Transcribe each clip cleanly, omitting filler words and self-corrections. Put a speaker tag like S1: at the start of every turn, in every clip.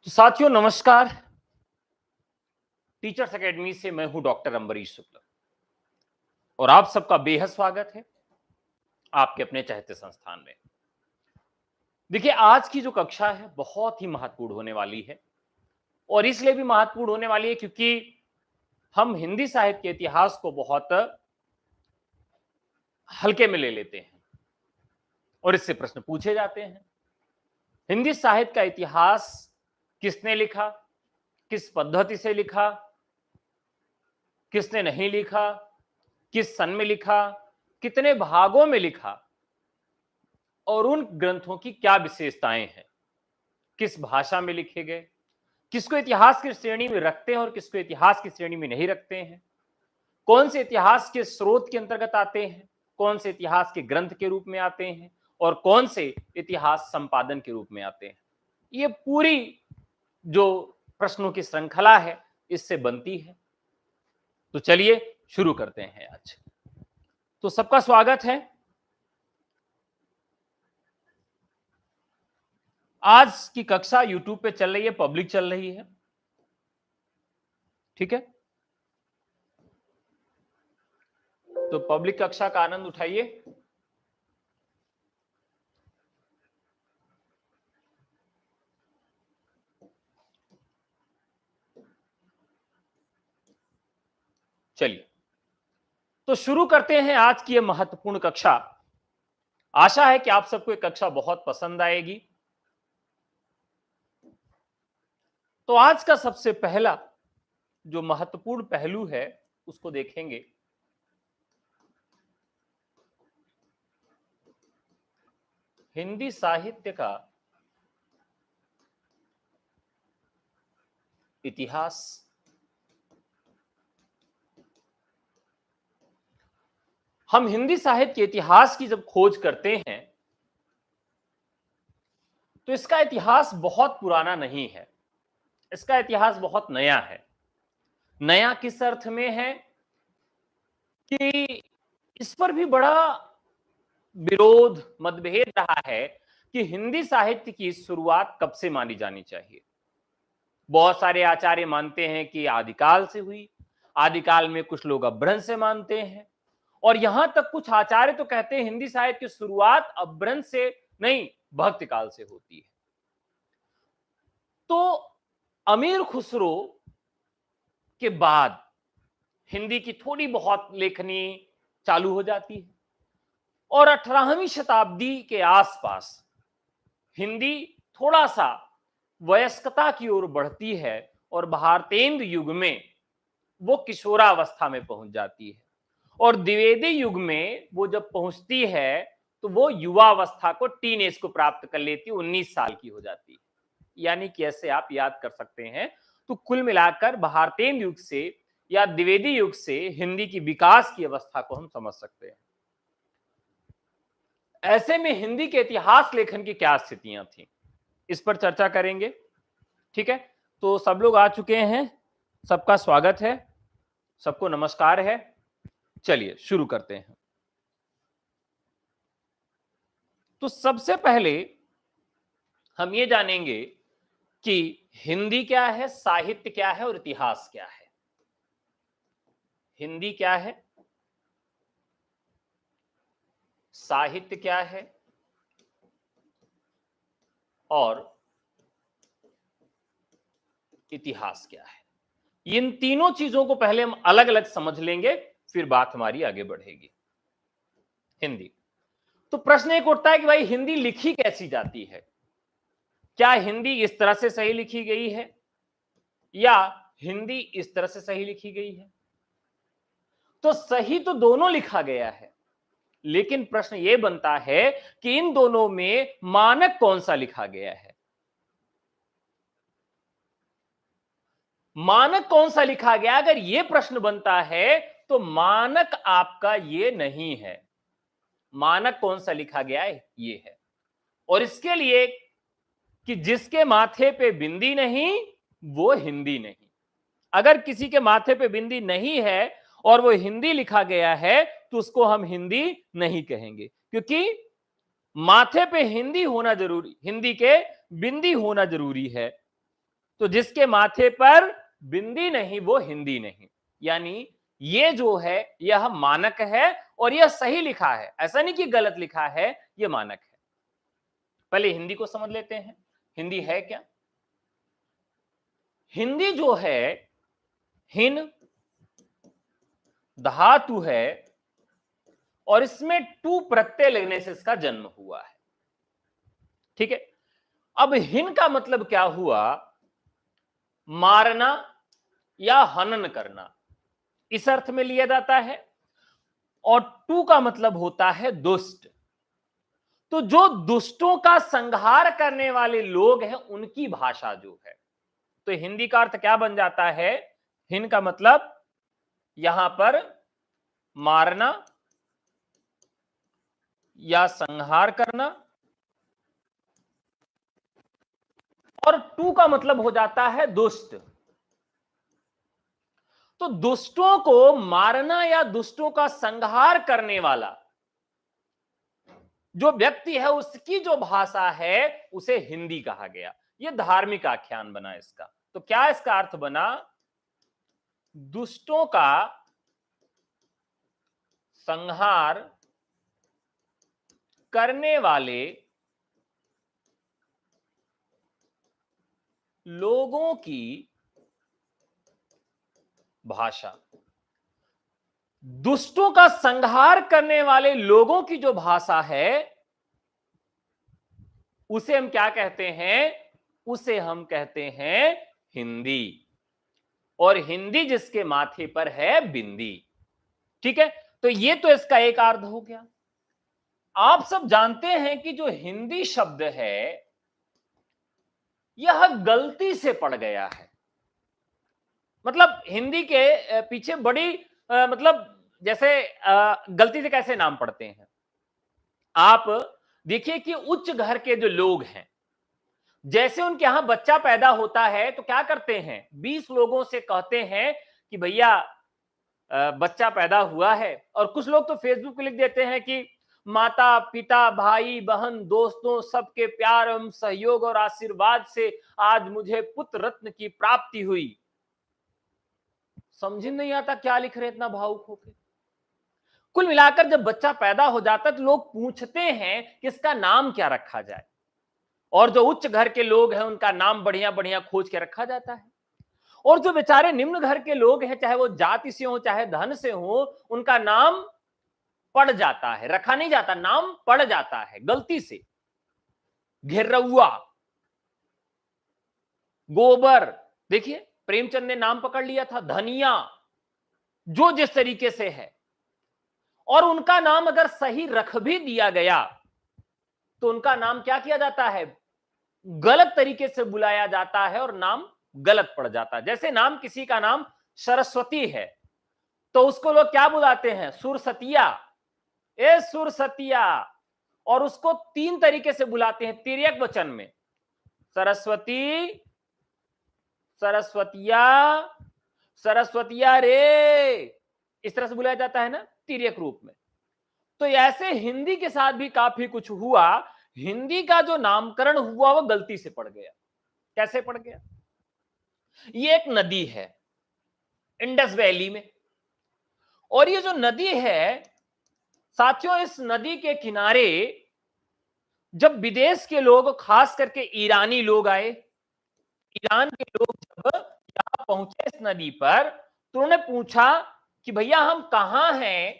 S1: तो साथियों नमस्कार। टीचर्स एकेडमी से मैं हूं डॉक्टर अंबरीश शुक्ला और आप सबका बेहद स्वागत है आपके अपने चहेते संस्थान में। देखिए, आज की जो कक्षा है बहुत ही महत्वपूर्ण होने वाली है और इसलिए भी महत्वपूर्ण होने वाली है क्योंकि हम हिंदी साहित्य के इतिहास को बहुत हल्के में ले लेते हैं और इससे प्रश्न पूछे जाते हैं। हिंदी साहित्य का इतिहास किसने लिखा, किस पद्धति से लिखा, किसने नहीं लिखा, किस सन में लिखा, कितने भागों में लिखा और उन ग्रंथों की क्या विशेषताएं हैं, किस भाषा में लिखे गए, किसको इतिहास की श्रेणी में रखते हैं और किसको इतिहास की श्रेणी में नहीं रखते हैं, कौन से इतिहास के स्रोत के अंतर्गत आते हैं, कौन से इतिहास के ग्रंथ के रूप में आते हैं और कौन से इतिहास संपादन के रूप में आते हैं। ये पूरी जो प्रश्नों की श्रृंखला है इससे बनती है। तो चलिए शुरू करते हैं आज। तो सबका स्वागत है। आज की कक्षा YouTube पे चल रही है, पब्लिक चल रही है, ठीक है। तो पब्लिक कक्षा का आनंद उठाइए। चलिए तो शुरू करते हैं आज की यह महत्वपूर्ण कक्षा। आशा है कि आप सबको यह कक्षा बहुत पसंद आएगी। तो आज का सबसे पहला जो महत्वपूर्ण पहलू है उसको देखेंगे। हिंदी साहित्य का इतिहास। हम हिंदी साहित्य के इतिहास की जब खोज करते हैं तो इसका इतिहास बहुत पुराना नहीं है, इसका इतिहास बहुत नया है। नया किस अर्थ में है कि इस पर भी बड़ा विरोध, मतभेद रहा है कि हिंदी साहित्य की शुरुआत कब से मानी जानी चाहिए। बहुत सारे आचार्य मानते हैं कि आदिकाल से हुई, आदिकाल में कुछ लोग अपभ्रंश से मानते हैं और यहां तक कुछ आचार्य तो कहते हैं हिंदी साहित्य की शुरुआत अपभ्रंश से नहीं, भक्ति काल से होती है। तो अमीर खुसरो के बाद हिंदी की थोड़ी बहुत लेखनी चालू हो जाती है और 18वीं शताब्दी के आसपास हिंदी थोड़ा सा वयस्कता की ओर बढ़ती है और भारतेंदु युग में वो किशोरावस्था में पहुंच जाती है और द्विवेदी युग में वो जब पहुंचती है तो वो युवावस्था को, टीन एज को प्राप्त कर लेती है, 19 साल की हो जाती है। यानी कि ऐसे आप याद कर सकते हैं। तो कुल मिलाकर भारतेंदु युग से या द्विवेदी युग से हिंदी की विकास की अवस्था को हम समझ सकते हैं। ऐसे में हिंदी के इतिहास लेखन की क्या स्थितियां थी, इस पर चर्चा करेंगे, ठीक है। तो सब लोग आ चुके हैं, सबका स्वागत है, सबको नमस्कार है। चलिए शुरू करते हैं। तो सबसे पहले हम ये जानेंगे कि हिंदी क्या है, साहित्य क्या है और इतिहास क्या है। हिंदी क्या है, साहित्य क्या है और इतिहास क्या है। इन तीनों चीजों को पहले हम अलग अलग समझ लेंगे, फिर बात हमारी आगे बढ़ेगी। हिंदी, तो प्रश्न एक उठता है कि भाई हिंदी लिखी कैसी जाती है। क्या हिंदी इस तरह से सही लिखी गई है या हिंदी इस तरह से सही लिखी गई है। तो सही तो दोनों लिखा गया है, लेकिन प्रश्न यह बनता है कि इन दोनों में मानक कौन सा लिखा गया है। मानक कौन सा लिखा गया, अगर यह प्रश्न बनता है तो मानक आपका ये नहीं है। मानक कौन सा लिखा गया है, ये है। और इसके लिए कि जिसके माथे पे बिंदी नहीं वो हिंदी नहीं। अगर किसी के माथे पे बिंदी नहीं है और वो हिंदी लिखा गया है तो उसको हम हिंदी नहीं कहेंगे, क्योंकि माथे पे हिंदी होना जरूरी, हिंदी के बिंदी होना जरूरी है। तो जिसके माथे पर बिंदी नहीं वो हिंदी नहीं। यानी ये जो है यह मानक है और यह सही लिखा है, ऐसा नहीं कि गलत लिखा है, यह मानक है। पहले हिंदी को समझ लेते हैं, हिंदी है क्या। हिंदी जो है, हिन धातु है और इसमें टू प्रत्यय लगने से इसका जन्म हुआ है। ठीक है, अब हिन का मतलब क्या हुआ, मारना या हनन करना, इस अर्थ में लिया जाता है। और टू का मतलब होता है दुष्ट। तो जो दुष्टों का संहार करने वाले लोग हैं उनकी भाषा जो है, तो हिंदी का अर्थ क्या बन जाता है, हिन का मतलब यहां पर मारना या संहार करना, और टू का मतलब हो जाता है दुष्ट। तो दुष्टों को मारना या दुष्टों का संहार करने वाला जो व्यक्ति है उसकी जो भाषा है उसे हिंदी कहा गया। यह धार्मिक आख्यान बना इसका। तो क्या इसका अर्थ बना, दुष्टों का संहार करने वाले लोगों की भाषा। दुष्टों का संहार करने वाले लोगों की जो भाषा है उसे हम क्या कहते हैं, उसे हम कहते हैं हिंदी। और हिंदी जिसके माथे पर है बिंदी। ठीक है, तो ये तो इसका एक अर्थ हो गया। आप सब जानते हैं कि जो हिंदी शब्द है यह गलती से पड़ गया है। मतलब हिंदी के पीछे बड़ी मतलब जैसे गलती से कैसे नाम पड़ते हैं, आप देखिए कि उच्च घर के जो लोग हैं, जैसे उनके यहां बच्चा पैदा होता है तो क्या करते हैं, 20 लोगों से कहते हैं कि भैया बच्चा पैदा हुआ है। और कुछ लोग तो फेसबुक पे लिख देते हैं कि माता पिता भाई बहन दोस्तों सबके प्यार एवं सहयोग और आशीर्वाद से आज मुझे पुत्र रत्न की प्राप्ति हुई। समझ नहीं आता क्या लिख रहे इतना भावुक होकर। कुल मिलाकर जब बच्चा पैदा हो जाता है तो लोग पूछते हैं कि इसका नाम क्या रखा जाए, और जो उच्च घर के लोग हैं उनका नाम बढ़िया बढ़िया खोज के रखा जाता है। और जो बेचारे निम्न घर के लोग हैं, चाहे वो जाति से हो चाहे धन से हो, उनका नाम पड़ जाता है, रखा नहीं जाता, नाम पड़ जाता है गलती से। घेरउआ, गोबर, देखिए प्रेमचंद ने नाम पकड़ लिया था, धनिया, जो जिस तरीके से है। और उनका नाम अगर सही रख भी दिया गया तो उनका नाम क्या किया जाता है, गलत तरीके से बुलाया जाता है और नाम गलत पड़ जाता है। जैसे नाम किसी का नाम सरस्वती है तो उसको लोग क्या बुलाते हैं, सुरसतिया, ए सुरसतिया। और उसको 3 तरीके से बुलाते हैं तिर्यक वचन में, सरस्वती, सरस्वतिया, सरस्वतिया रे, इस तरह से बुलाया जाता है ना तिर्यक रूप में। तो ऐसे हिंदी के साथ भी काफी कुछ हुआ। हिंदी का जो नामकरण हुआ वो गलती से पड़ गया। कैसे पड़ गया, ये एक नदी है इंडस वैली में, और ये जो नदी है साथियों, इस नदी के किनारे जब विदेश के लोग, खास करके ईरानी लोग आए, ईरान के लोग जब यहां पहुंचे इस नदी पर तो उन्होंने पूछा कि भैया हम कहां हैं,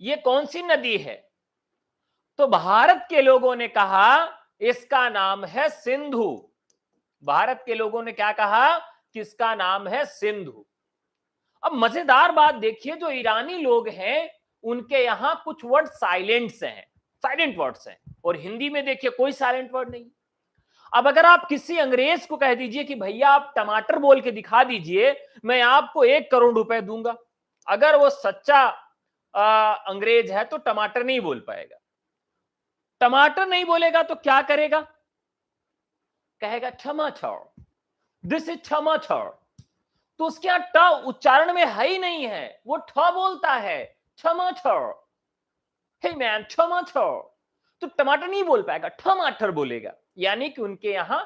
S1: ये कौन सी नदी है। तो भारत के लोगों ने कहा इसका नाम है सिंधु। भारत के लोगों ने क्या कहा कि इसका नाम है सिंधु। अब मजेदार बात देखिए, जो ईरानी लोग हैं उनके यहां कुछ वर्ड साइलेंट्स हैं, साइलेंट वर्ड्स हैं, और हिंदी में देखिए कोई साइलेंट वर्ड नहीं। अब अगर आप किसी अंग्रेज को कह दीजिए कि भैया आप टमाटर बोल के दिखा दीजिए, मैं आपको 1 करोड़ रुपए दूंगा, अगर वो सच्चा अंग्रेज है तो टमाटर नहीं बोल पाएगा। टमाटर नहीं बोलेगा तो क्या करेगा, कहेगा टमाटर, दिस इज टमाटर। तो उसके यहां ट उच्चारण में है ही नहीं है, वो ठ बोलता है, टमाटर, हे मैन टमाटर। तो टमाटर नहीं बोल पाएगा, टमाटर बोलेगा। यानी कि उनके यहां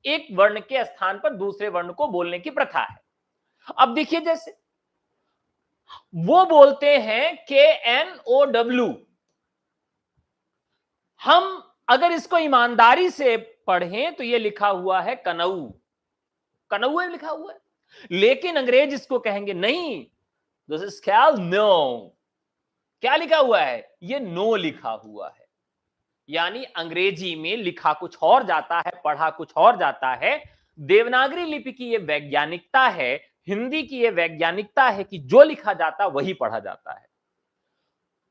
S1: एक वर्ण के स्थान पर दूसरे वर्ण को बोलने की प्रथा है। अब देखिए, जैसे वो बोलते हैं KNOW, हम अगर इसको ईमानदारी से पढ़ें तो ये लिखा हुआ है कनऊ, कनऊ लिखा हुआ है, लेकिन अंग्रेज इसको कहेंगे नहीं, दिस इज स्पelled नो। क्या लिखा हुआ है? ये नो लिखा हुआ है। यानी अंग्रेजी में लिखा कुछ और जाता है, पढ़ा कुछ और जाता है। देवनागरी लिपि की ये वैज्ञानिकता है, हिंदी की ये वैज्ञानिकता है कि जो लिखा जाता वही पढ़ा जाता है।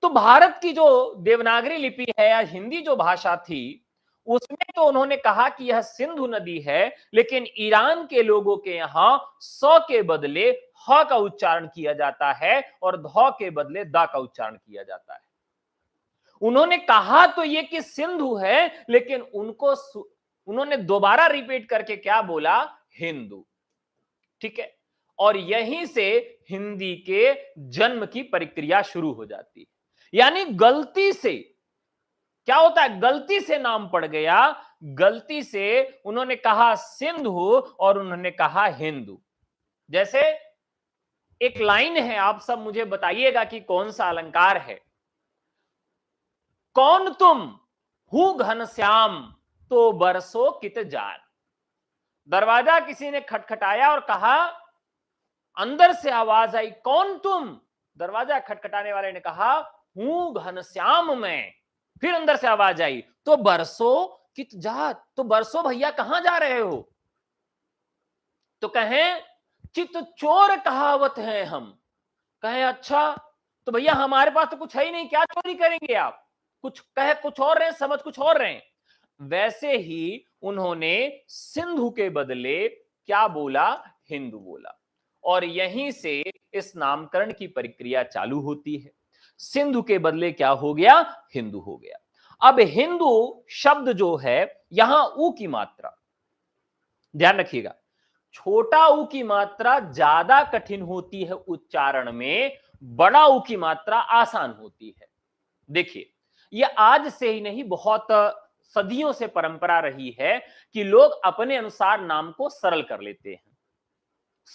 S1: तो भारत की जो देवनागरी लिपि है या हिंदी जो भाषा थी, उसमें तो उन्होंने कहा कि यह सिंधु नदी है, लेकिन ईरान के लोगों के यहां स के बदले ह का उच्चारण किया जाता है और ध के बदले द का उच्चारण किया जाता है। उन्होंने कहा तो ये कि सिंधु है, लेकिन उन्होंने दोबारा रिपीट करके क्या बोला? हिंदू। ठीक है, और यहीं से हिंदी के जन्म की प्रक्रिया शुरू हो जाती है। यानी गलती से क्या होता है? गलती से नाम पड़ गया, गलती से उन्होंने कहा सिंधु और उन्होंने कहा हिंदू। जैसे एक लाइन है, आप सब मुझे बताइएगा कि कौन सा अलंकार है। कौन तुम हु घनश्याम तो बरसो कित जार। दरवाजा किसी ने खटखटाया और कहा, अंदर से आवाज आई, कौन तुम? दरवाजा खटखटाने वाले ने कहा, हूं घनश्याम मैं। फिर अंदर से आवाज आई, तो बरसो कित जात, तो बरसो भैया कहां जा रहे हो? तो कहें चित चोर कहावत है हम। कहें अच्छा, तो भैया हमारे पास तो कुछ है ही नहीं, क्या चोरी करेंगे आप? कुछ कहे कुछ और रहे, समझ कुछ और रहे। वैसे ही उन्होंने सिंधु के बदले क्या बोला? हिंदू बोला, और यहीं से इस नामकरण की प्रक्रिया चालू होती है। सिंधु के बदले क्या हो गया? हिंदू हो गया। अब हिंदू शब्द जो है, यहां ऊ की मात्रा ध्यान रखिएगा, छोटा ऊ की मात्रा ज्यादा कठिन होती है उच्चारण में, बड़ा ऊ की मात्रा आसान होती है। देखिए, यह आज से ही नहीं, बहुत सदियों से परंपरा रही है कि लोग अपने अनुसार नाम को सरल कर लेते हैं,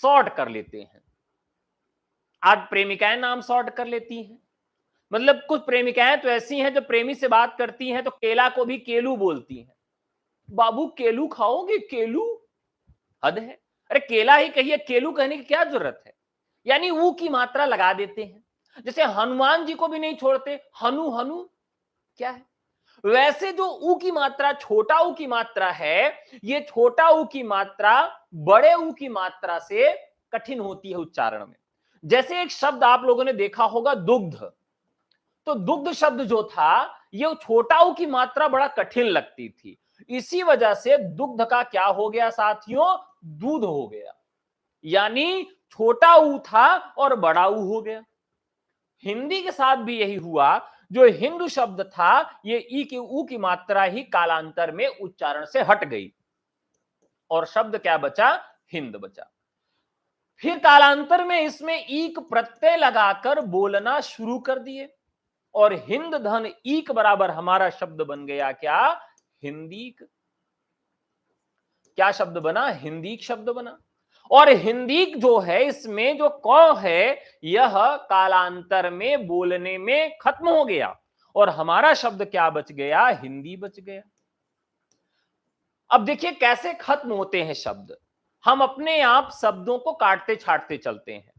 S1: शॉर्ट कर लेते हैं। आज प्रेमिकाएं नाम शॉर्ट कर लेती हैं। मतलब कुछ प्रेमिकाएं तो ऐसी हैं जो प्रेमी से बात करती हैं तो केला को भी केलू बोलती हैं। बाबू केलू खाओगे? केलू, हद है। अरे केला ही कहिए, केलू कहने की क्या जरूरत है? यानी ऊ की मात्रा लगा देते हैं। जैसे हनुमान जी को भी नहीं छोड़ते, हनु हनु क्या है? वैसे जो ऊ की मात्रा, छोटा ऊ की मात्रा है, ये छोटा ऊ की मात्रा बड़े ऊ की मात्रा से कठिन होती है उच्चारण में। जैसे एक शब्द आप लोगों ने देखा होगा, दुग्ध। तो दुग्ध शब्द जो था, ये छोटा ऊ की मात्रा बड़ा कठिन लगती थी, इसी वजह से दुग्ध का क्या हो गया साथियों? दूध हो गया। यानी छोटा ऊ था और बड़ा ऊ हो गया। हिंदी के साथ भी यही हुआ, जो हिंदू शब्द था, ये ई की ऊ की मात्रा ही कालांतर में उच्चारण से हट गई और शब्द क्या बचा? हिंद बचा। फिर कालांतर में इसमें ईक प्रत्यय लगाकर बोलना शुरू कर दिए और हिंद धन ईक बराबर हमारा शब्द बन गया क्या? हिंदीक। क्या शब्द बना? हिंदीक शब्द बना। और हिंदीक जो है, इसमें जो क है, यह कालांतर में बोलने में खत्म हो गया और हमारा शब्द क्या बच गया? हिंदी बच गया। अब देखिए कैसे खत्म होते हैं शब्द। हम अपने आप शब्दों को काटते छाटते चलते हैं।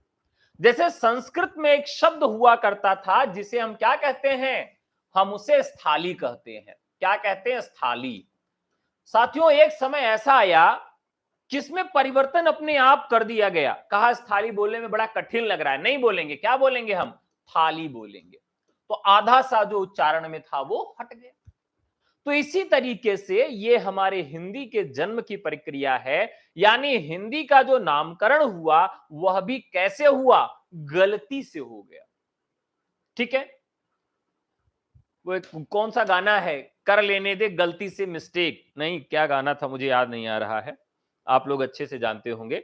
S1: जैसे संस्कृत में एक शब्द हुआ करता था जिसे हम क्या कहते हैं? हम उसे स्थाली कहते हैं। क्या कहते हैं? स्थाली। साथियों, एक समय ऐसा आया जिसमें परिवर्तन अपने आप कर दिया गया। कहा स्थाली बोलने में बड़ा कठिन लग रहा है, नहीं बोलेंगे। क्या बोलेंगे हम? थाली बोलेंगे। तो आधा सा जो उच्चारण में था वो हट गया। तो इसी तरीके से ये हमारे हिंदी के जन्म की प्रक्रिया है। यानी हिंदी का जो नामकरण हुआ वह भी कैसे हुआ? गलती से हो गया। ठीक है, वो एक कौन सा गाना है, कर लेने दे गलती से मिस्टेक, नहीं क्या गाना था मुझे याद नहीं आ रहा है, आप लोग अच्छे से जानते होंगे।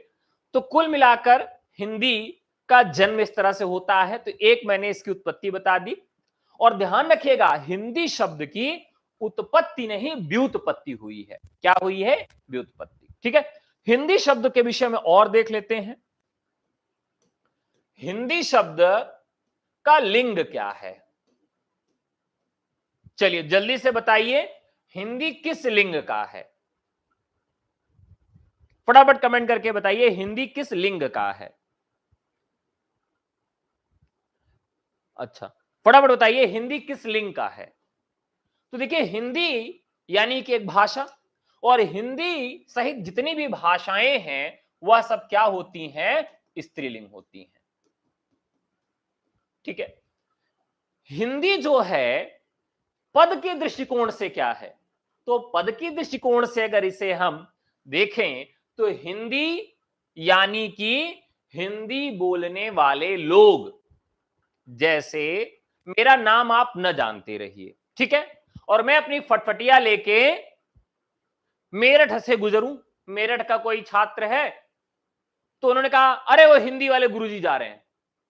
S1: तो कुल मिलाकर हिंदी का जन्म इस तरह से होता है। तो एक मैंने इसकी उत्पत्ति बता दी, और ध्यान रखिएगा हिंदी शब्द की उत्पत्ति नहीं व्युत्पत्ति हुई है। क्या हुई है? व्युत्पत्ति। ठीक है, हिंदी शब्द के विषय में और देख लेते हैं। हिंदी शब्द का लिंग क्या है? चलिए जल्दी से बताइए, हिंदी किस लिंग का है? फटाफट कमेंट करके बताइए, हिंदी किस लिंग का है? अच्छा, फटाफट बताइए, हिंदी किस लिंग का है? तो देखिए, हिंदी यानी कि एक भाषा, और हिंदी सहित जितनी भी भाषाएं हैं वह सब क्या होती हैं? स्त्रीलिंग होती हैं। ठीक है, हिंदी जो है पद के दृष्टिकोण से क्या है? तो पद के दृष्टिकोण से अगर इसे हम देखें तो हिंदी यानी कि हिंदी बोलने वाले लोग, जैसे मेरा नाम आप न जानते रहिए, ठीक है, और मैं अपनी फटफटिया लेके मेरठ से गुजरूं, मेरठ का कोई छात्र है तो उन्होंने कहा अरे वो हिंदी वाले गुरुजी जा रहे हैं,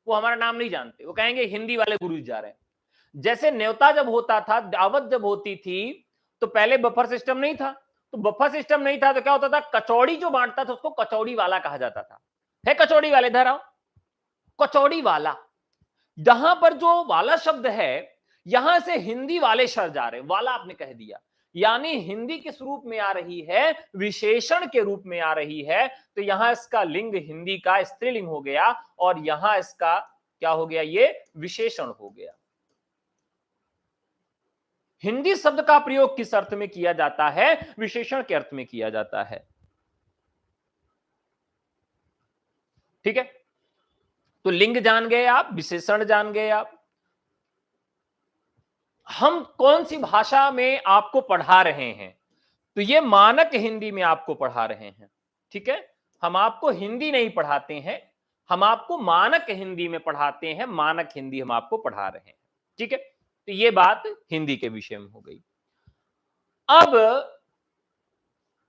S1: वो हमारा नाम नहीं जानते, वो कहेंगे हिंदी वाले गुरुजी जा रहे हैं। जैसे न्योता जब होता था, दावत जब होती थी, तो पहले बफर सिस्टम नहीं था, तो बफर सिस्टम नहीं था तो क्या होता था, कचौड़ी जो बांटता था उसको कचौड़ी वाला कहा जाता था। है कचौड़ी वाले, इधर आओ, कचौड़ी वाला। जहां पर जो वाला शब्द है, यहां से हिंदी वाले शब्द जा रहे, वाला आपने कह दिया, यानी हिंदी किस रूप में आ रही है? विशेषण के रूप में आ रही है। तो यहां इसका लिंग हिंदी का स्त्रीलिंग हो गया, और यहां इसका क्या हो गया? ये विशेषण हो गया। हिंदी शब्द का प्रयोग किस अर्थ में किया जाता है? विशेषण के अर्थ में किया जाता है। ठीक है, तो लिंग जान गए आप, विशेषण जान गए आप। हम कौन सी भाषा में आपको पढ़ा रहे हैं? तो ये मानक हिंदी में आपको पढ़ा रहे हैं। ठीक है, हम आपको हिंदी नहीं पढ़ाते हैं, हम आपको मानक हिंदी में पढ़ाते हैं, मानक हिंदी हम आपको पढ़ा रहे हैं। ठीक है, तो ये बात हिंदी के विषय में हो गई।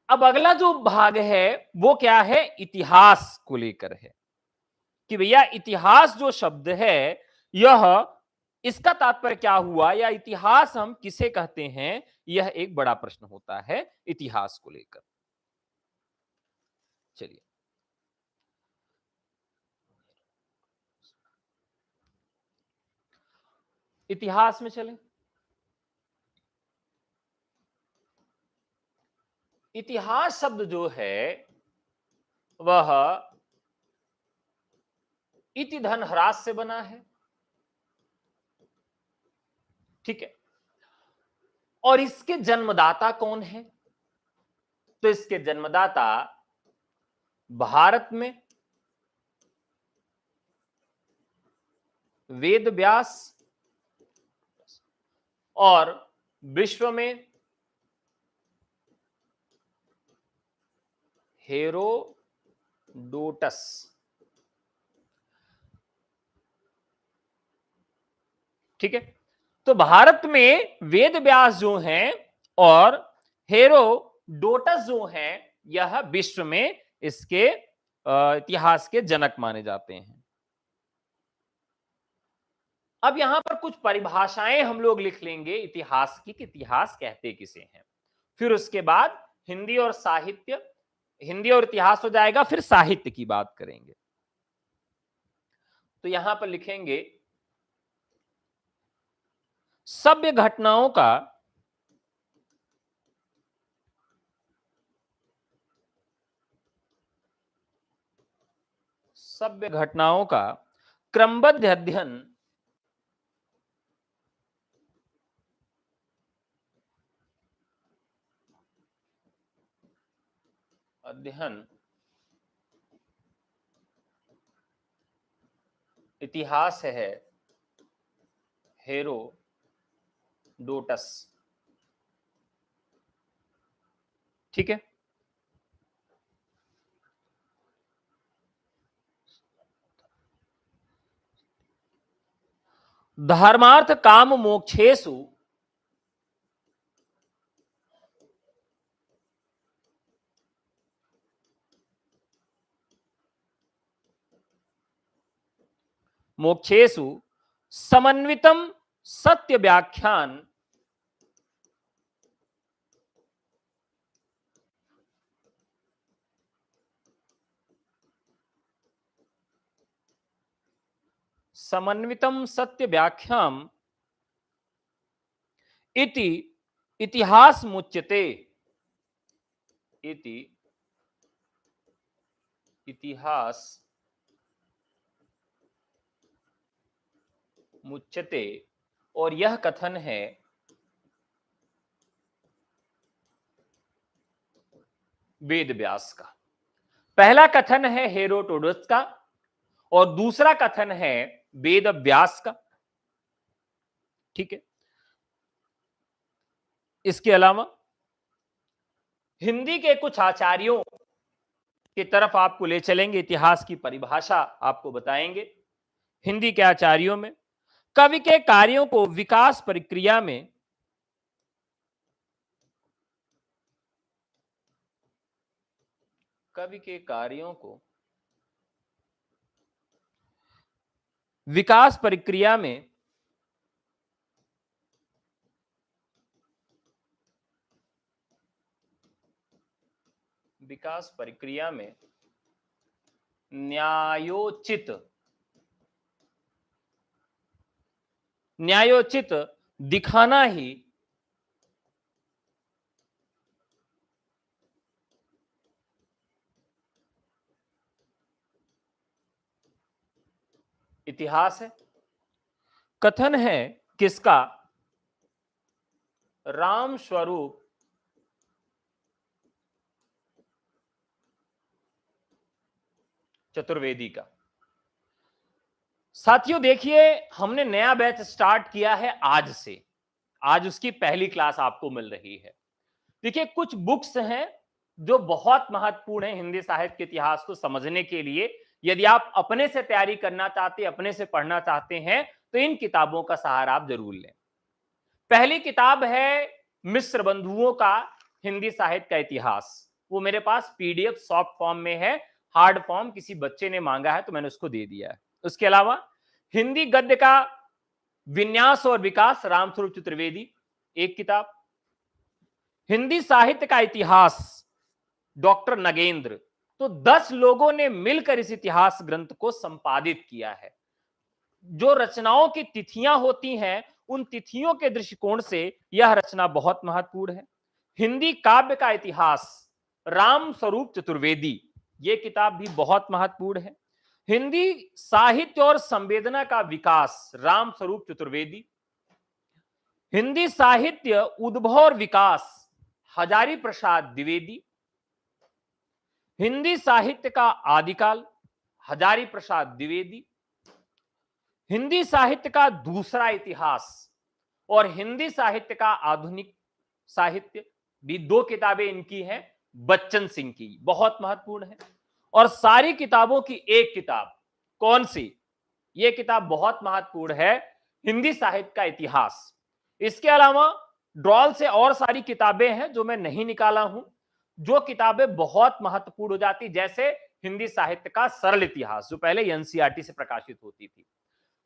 S1: अब अगला जो भाग है वो क्या है? इतिहास को लेकर है कि भैया इतिहास जो शब्द है, यह इसका तात्पर्य क्या हुआ, या इतिहास हम किसे कहते हैं? यह एक बड़ा प्रश्न होता है इतिहास को लेकर। चलिए, इतिहास में चलें। इतिहास शब्द जो है वह इति धन ह्रास से बना है। ठीक है, और इसके जन्मदाता कौन है? तो इसके जन्मदाता भारत में वेद व्यास, और विश्व में हेरोडोटस। ठीक है, तो भारत में वेद व्यास जो हैं और हेरोडोटस जो हैं, यह विश्व में इसके इतिहास के जनक माने जाते हैं। अब यहां पर कुछ परिभाषाएं हम लोग लिख लेंगे इतिहास की, कि इतिहास कहते किसे हैं। फिर उसके बाद हिंदी और साहित्य, हिंदी और इतिहास हो जाएगा, फिर साहित्य की बात करेंगे। तो यहां पर लिखेंगे सभ्य घटनाओं का क्रमबद्ध अध्ययन इतिहास है हेरोडोटस। ठीक है, धर्मार्थ काम मोक्षेषु समन्वितम सत्य व्याख्यान समन्वितम सत्य व्याख्याम इति इतिहास मुच्यते, इति इतिहास मुच्यते। और यह कथन है वेद व्यास का। पहला कथन है हेरोडोटस का और दूसरा कथन है वेद व्यास का। ठीक है। इसके अलावा हिंदी के कुछ आचार्यों की तरफ आपको ले चलेंगे, इतिहास की परिभाषा आपको बताएंगे। हिंदी के आचार्यों में कवि के कार्यों को विकास प्रक्रिया में कवि के कार्यों को विकास प्रक्रिया में न्यायोचित दिखाना ही इतिहास है। कथन है किसका? राम स्वरूप चतुर्वेदी का। साथियों देखिए, हमने नया बैच स्टार्ट किया है आज से। आज उसकी पहली क्लास आपको मिल रही है। देखिए, कुछ बुक्स हैं जो बहुत महत्वपूर्ण है हिंदी साहित्य के इतिहास को समझने के लिए। यदि आप अपने से तैयारी करना चाहते, अपने से पढ़ना चाहते हैं, तो इन किताबों का सहारा आप जरूर लें। पहली किताब है मिश्र बंधुओं का हिंदी साहित्य का इतिहास। वो मेरे पास पीडीएफ सॉफ्ट फॉर्म में है, हार्ड फॉर्म किसी बच्चे ने मांगा है तो मैंने उसको दे दिया है। उसके अलावा हिंदी गद्य का विन्यास और विकास, रामस्वरूप चतुर्वेदी एक किताब। हिंदी साहित्य का इतिहास, डॉक्टर नगेंद्र। तो 10 लोगों ने मिलकर इस इतिहास ग्रंथ को संपादित किया है। जो रचनाओं की तिथियां होती हैं, उन तिथियों के दृष्टिकोण से यह रचना बहुत महत्वपूर्ण है। हिंदी काव्य का इतिहास, रामस्वरूप चतुर्वेदी, यह किताब भी बहुत महत्वपूर्ण है। हिंदी साहित्य और संवेदना का विकास, रामस्वरूप चतुर्वेदी। हिंदी साहित्य उद्भव और विकास, हजारी प्रसाद द्विवेदी। हिंदी साहित्य का आदिकाल, हजारी प्रसाद द्विवेदी। हिंदी साहित्य का दूसरा इतिहास और हिंदी साहित्य का आधुनिक साहित्य, भी 2 किताबें इनकी हैं, बच्चन सिंह की, बहुत महत्वपूर्ण है। और सारी किताबों की एक किताब कौन सी? यह किताब बहुत महत्वपूर्ण है, हिंदी साहित्य का इतिहास। इसके अलावा ड्रॉल से और सारी किताबें हैं जो मैं नहीं निकाला हूं, जो किताबें बहुत महत्वपूर्ण हो जाती, जैसे हिंदी साहित्य का सरल इतिहास, जो पहले एनसीईआरटी से प्रकाशित होती थी।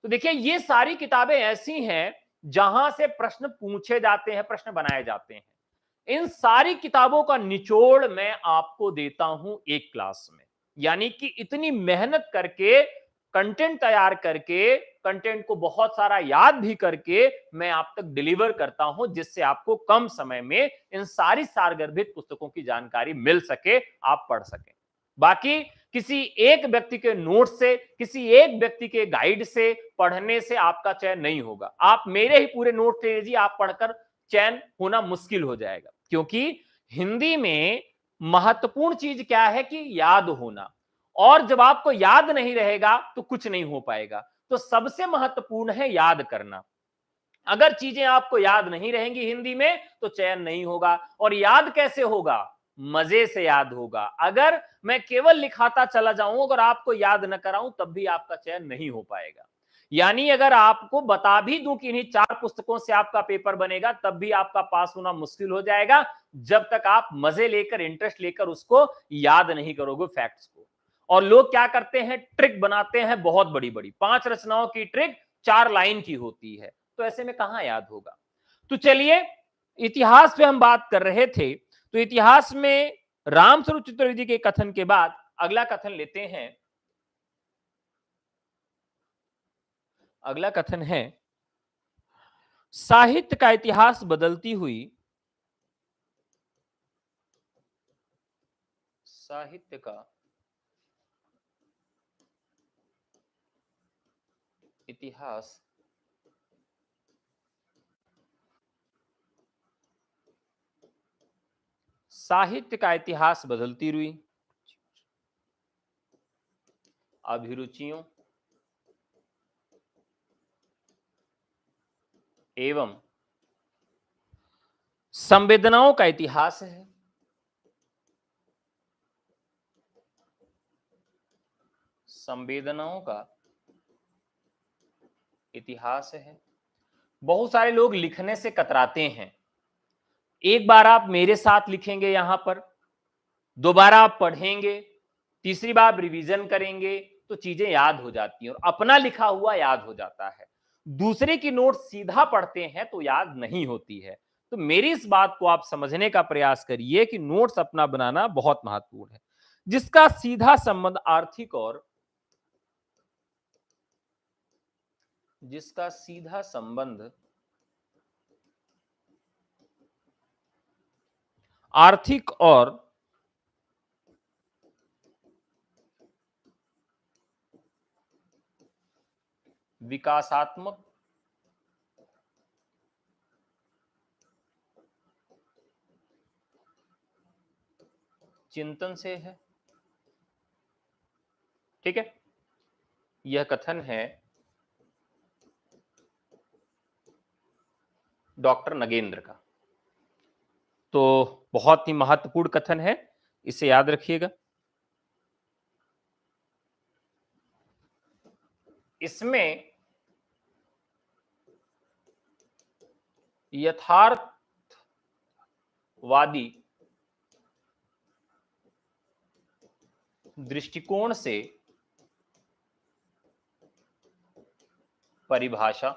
S1: तो देखिए, ये सारी किताबें ऐसी हैं जहां से प्रश्न पूछे जाते हैं, प्रश्न बनाए जाते हैं। इन सारी किताबों का निचोड़ मैं आपको देता हूं एक क्लास में। यानी कि इतनी मेहनत करके, कंटेंट तैयार करके, कंटेंट को बहुत सारा याद भी करके मैं आप तक डिलीवर करता हूं, जिससे आपको कम समय में इन सारी सारगर्भित पुस्तकों की जानकारी मिल सके, आप पढ़ सकें। बाकी किसी एक व्यक्ति के नोट से, किसी एक व्यक्ति के गाइड से पढ़ने से आपका चयन नहीं होगा। आप मेरे ही पूरे नोट ले लीजिए, आप पढ़कर चयन होना मुश्किल हो जाएगा। क्योंकि हिंदी में महत्वपूर्ण चीज क्या है कि याद होना, और जब आपको याद नहीं रहेगा तो कुछ नहीं हो पाएगा। तो सबसे महत्वपूर्ण है याद करना। अगर चीजें आपको याद नहीं रहेंगी हिंदी में, तो चयन नहीं होगा। और याद कैसे होगा? मजे से याद होगा। अगर मैं केवल लिखाता चला जाऊं, अगर आपको याद न कराऊं, तब भी आपका चयन नहीं हो पाएगा। यानी अगर आपको बता भी दूं कि इन्हीं 4 पुस्तकों से आपका पेपर बनेगा, तब भी आपका पास होना मुश्किल हो जाएगा, जब तक आप मजे लेकर, इंटरेस्ट लेकर उसको याद नहीं करोगे फैक्ट्स को। और लोग क्या करते हैं? ट्रिक बनाते हैं, बहुत बड़ी बड़ी 5 रचनाओं की ट्रिक 4 लाइन की होती है। तो ऐसे में कहां याद होगा? तो चलिए, इतिहास पे हम बात कर रहे थे, तो इतिहास में रामस्वरूप चतुर्वेदी के कथन के बाद अगला कथन लेते हैं। अगला कथन है, साहित्य का इतिहास बदलती हुई, साहित्य का इतिहास साहित्य का इतिहास बदलती हुई अभिरुचियों एवं संवेदनाओं का इतिहास है। संवेदनाओं का इतिहास है। बहुत सारे लोग लिखने से कतराते हैं। एक बार आप मेरे साथ लिखेंगे यहां पर, दोबारा आप पढ़ेंगे, तीसरी बार रिवीजन करेंगे तो चीजें याद हो जाती हैं और अपना लिखा हुआ याद हो जाता है। दूसरे की नोट सीधा पढ़ते हैं तो याद नहीं होती है। तो मेरी इस बात को आप समझने का प्रयास करिए कि नोट्स अपना बनाना बहुत महत्वपूर्ण है, जिसका सीधा संबंध आर्थिक और जिसका सीधा संबंध आर्थिक और विकासात्मक चिंतन से है। ठीक है, यह कथन है डॉक्टर नगेंद्र का। तो बहुत ही महत्वपूर्ण कथन है, इसे याद रखिएगा। इसमें यथार्थवादी दृष्टिकोण से परिभाषा,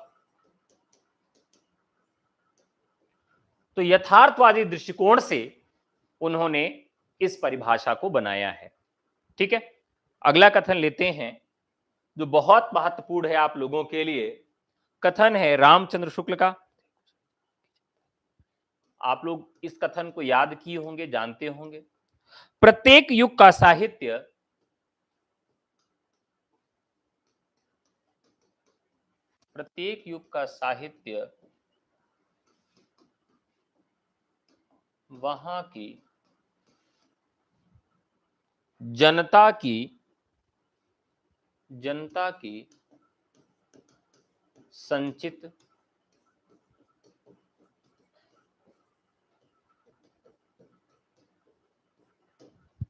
S1: तो यथार्थवादी दृष्टिकोण से उन्होंने इस परिभाषा को बनाया है। ठीक है, अगला कथन लेते हैं जो बहुत महत्वपूर्ण है आप लोगों के लिए। कथन है रामचंद्र शुक्ल का। आप लोग इस कथन को याद किए होंगे, जानते होंगे। प्रत्येक युग का साहित्य प्रत्येक युग का साहित्य वहां की जनता की संचित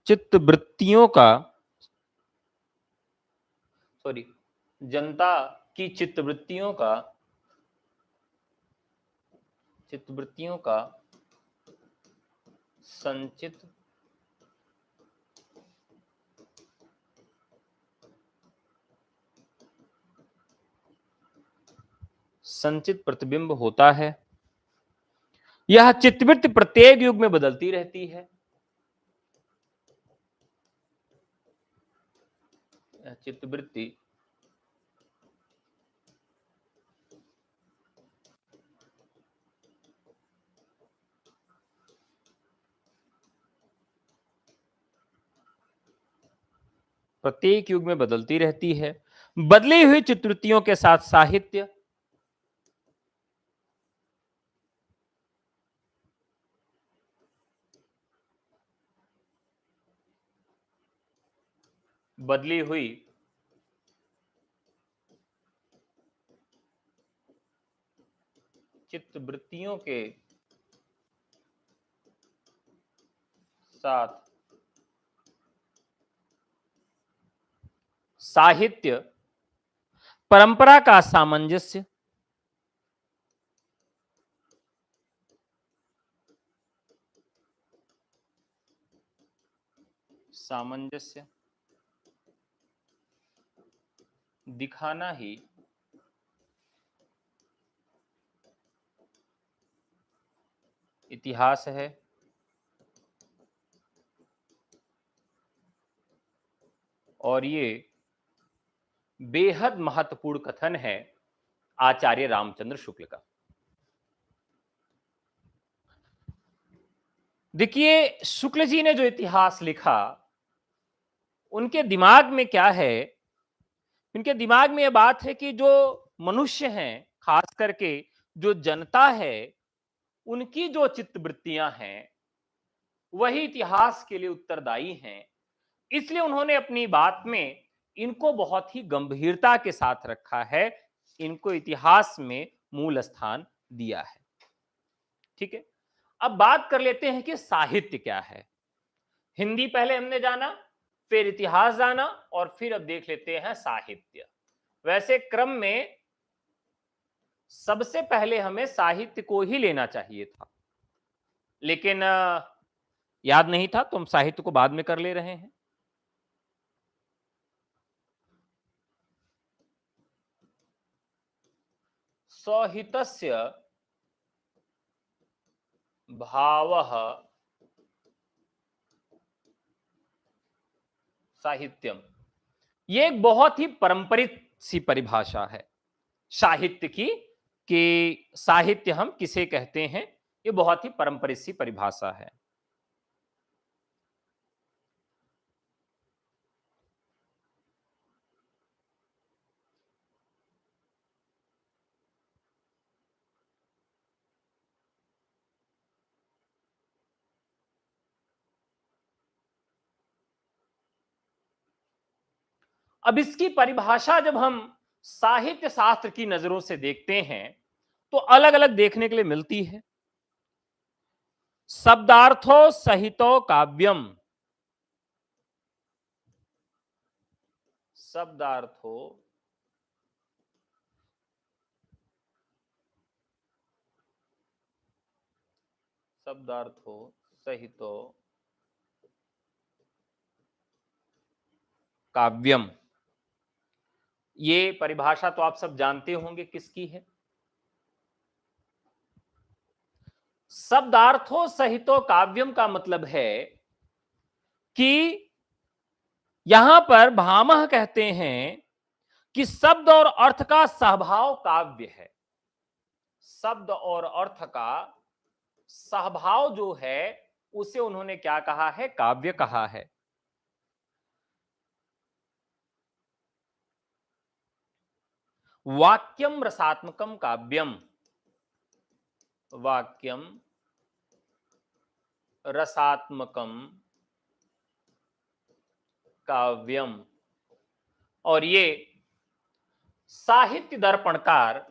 S1: चित्तवृत्तियों का सॉरी जनता की चित्तवृत्तियों का संचित प्रतिबिंब होता है। यह चित्तवृत्ति प्रत्येक युग में बदलती रहती है। चित्तवृत्ति प्रत्येक युग में बदलती रहती है। बदली हुई चित्तवृत्तियों के साथ साहित्य बदली हुई चित्तवृत्तियों के साथ साहित्य परंपरा का सामंजस्य दिखाना ही इतिहास है। और ये बेहद महत्वपूर्ण कथन है आचार्य रामचंद्र शुक्ल का। देखिए, शुक्ल जी ने जो इतिहास लिखा, उनके दिमाग में क्या है, उनके दिमाग में यह बात है कि जो मनुष्य हैं, खास करके जो जनता है, उनकी जो चित्तवृत्तियां हैं, वही इतिहास के लिए उत्तरदायी हैं। इसलिए उन्होंने अपनी बात में इनको बहुत ही गंभीरता के साथ रखा है, इनको इतिहास में मूल स्थान दिया है। ठीक है, अब बात कर लेते हैं कि साहित्य क्या है। हिंदी पहले हमने जाना, फिर इतिहास जाना, और फिर अब देख लेते हैं साहित्य। वैसे क्रम में सबसे पहले हमें साहित्य को ही लेना चाहिए था, लेकिन याद नहीं था, तो हम साहित्य को बाद में कर ले रहे हैं। सौहितस्य भावः साहित्यम, ये एक बहुत ही पारंपरिक सी परिभाषा है साहित्य की, कि साहित्य हम किसे कहते हैं। ये बहुत ही पारंपरिक सी परिभाषा है। अब इसकी परिभाषा जब हम साहित्य शास्त्र की नजरों से देखते हैं, तो अलग अलग देखने के लिए मिलती है। शब्दार्थो सहितो काव्यम, शब्दार्थो शब्दार्थो सहितो काव्यम, ये परिभाषा तो आप सब जानते होंगे किसकी है। शब्दार्थो सहितो काव्यम का मतलब है कि यहां पर भामह कहते हैं कि शब्द और अर्थ का सहभाव काव्य है। शब्द और अर्थ का सहभाव जो है, उसे उन्होंने क्या कहा है, काव्य कहा है। वाक्यम रसात्मकम काव्यम, वाक्यम रसात्मकम काव्यम। और ये साहित्य दर्पणकार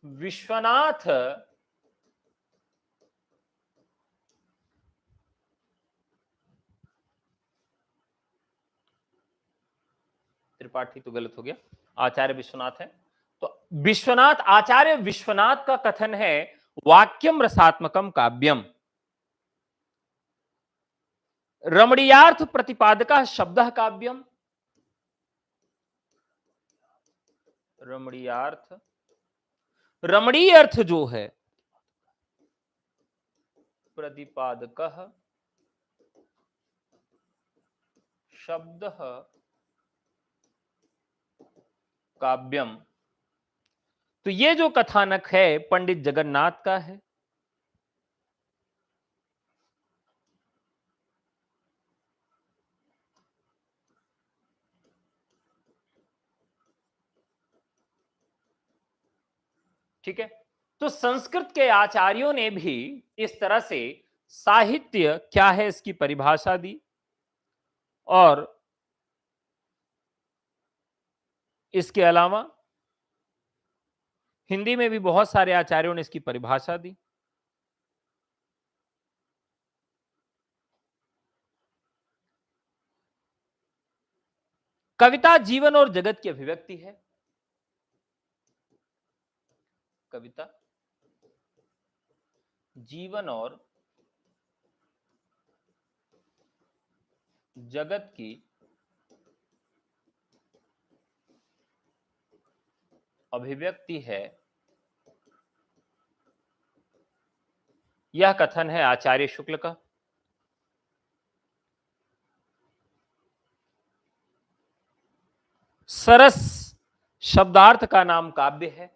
S1: विश्वनाथ त्रिपाठी तो गलत हो गया, आचार्य विश्वनाथ है। तो विश्वनाथ, आचार्य विश्वनाथ का कथन है वाक्यम रसात्मकम काव्यम। रमणीयार्थ प्रतिपादका शब्द काव्यम, रमणीयार्थ, रमणीय अर्थ जो है प्रतिपादक शब्द काव्यम। तो ये जो कथानक है पंडित जगन्नाथ का है। ठीक है, तो संस्कृत के आचार्यों ने भी इस तरह से साहित्य क्या है इसकी परिभाषा दी, और इसके अलावा हिंदी में भी बहुत सारे आचार्यों ने इसकी परिभाषा दी। कविता जीवन और जगत की अभिव्यक्ति है। कविता जीवन और जगत की अभिव्यक्ति है, यह कथन है आचार्य शुक्ल का। सरस शब्दार्थ का नाम काव्य है।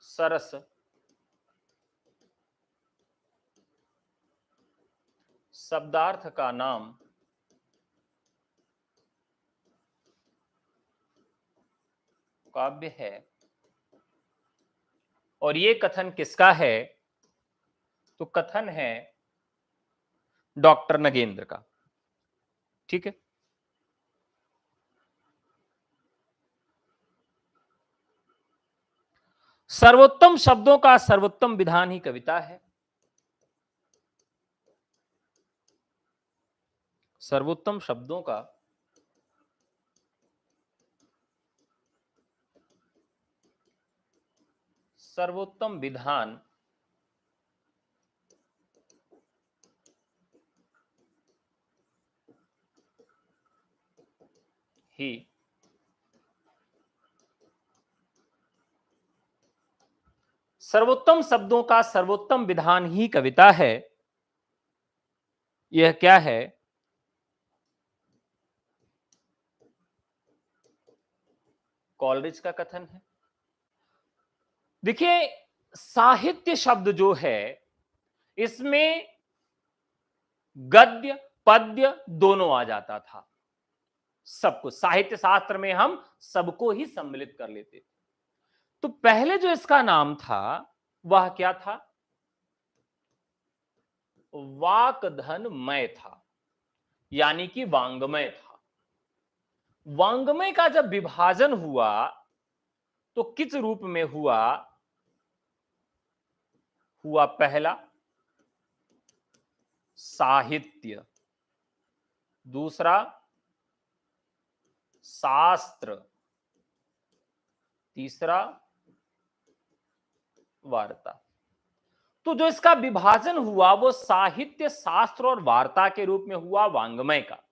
S1: सरस शब्दार्थ का नाम काव्य है। और ये कथन किसका है? तो कथन है डॉक्टर नगेंद्र का। ठीक है। सर्वोत्तम शब्दों का सर्वोत्तम विधान ही कविता है। सर्वोत्तम शब्दों का सर्वोत्तम विधान ही सर्वोत्तम शब्दों का सर्वोत्तम विधान ही कविता है। यह क्या है? कॉलरिज का कथन है। देखिए, साहित्य शब्द जो है इसमें गद्य पद्य दोनों आ जाता था। सबको साहित्य शास्त्र में हम सबको ही सम्मिलित कर लेते थे। तो पहले जो इसका नाम था वह क्या था? वाक्धनमय था, यानी कि वांग्मय था। वांग्मय का जब विभाजन हुआ तो किस रूप में हुआ? हुआ पहला साहित्य, दूसरा शास्त्र, तीसरा वार्ता। तो जो इसका विभाजन हुआ वो साहित्य, शास्त्र और वार्ता के रूप में हुआ वांग्मय का।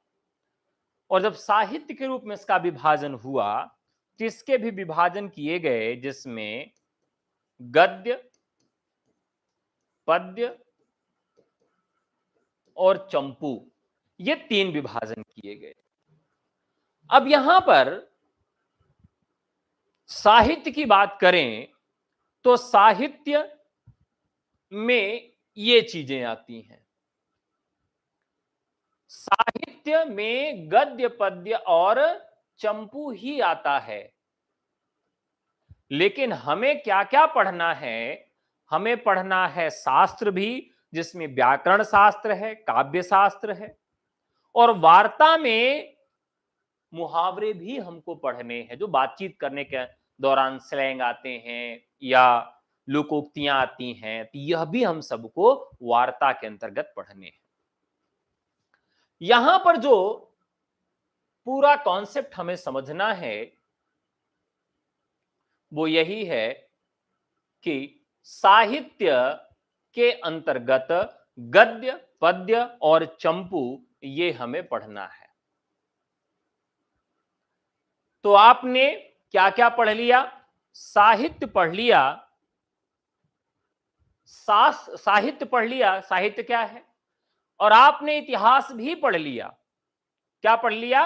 S1: और जब साहित्य के रूप में इसका विभाजन हुआ तो इसके भी विभाजन किए गए, जिसमें गद्य, पद्य और चंपू, ये 3 विभाजन किए गए। अब यहां पर साहित्य की बात करें तो साहित्य में ये चीजें आती हैं। साहित्य में गद्य पद्य और चंपू ही आता है। लेकिन हमें क्या क्या पढ़ना है? हमें पढ़ना है शास्त्र भी, जिसमें व्याकरण शास्त्र है, काव्य शास्त्र है, और वार्ता में मुहावरे भी हमको पढ़ने हैं, जो बातचीत करने के दौरान स्लैंग आते हैं या लोकोक्तियां आती हैं, तो यह भी हम सबको वार्ता के अंतर्गत पढ़ने हैं। यहां पर जो पूरा कॉन्सेप्ट हमें समझना है वो यही है कि साहित्य के अंतर्गत गद्य पद्य और चंपू ये हमें पढ़ना है। तो आपने क्या क्या पढ़ लिया? साहित्य पढ़ लिया, साहित्य पढ़ लिया, साहित्य क्या है, और आपने इतिहास भी पढ़ लिया। क्या पढ़ लिया?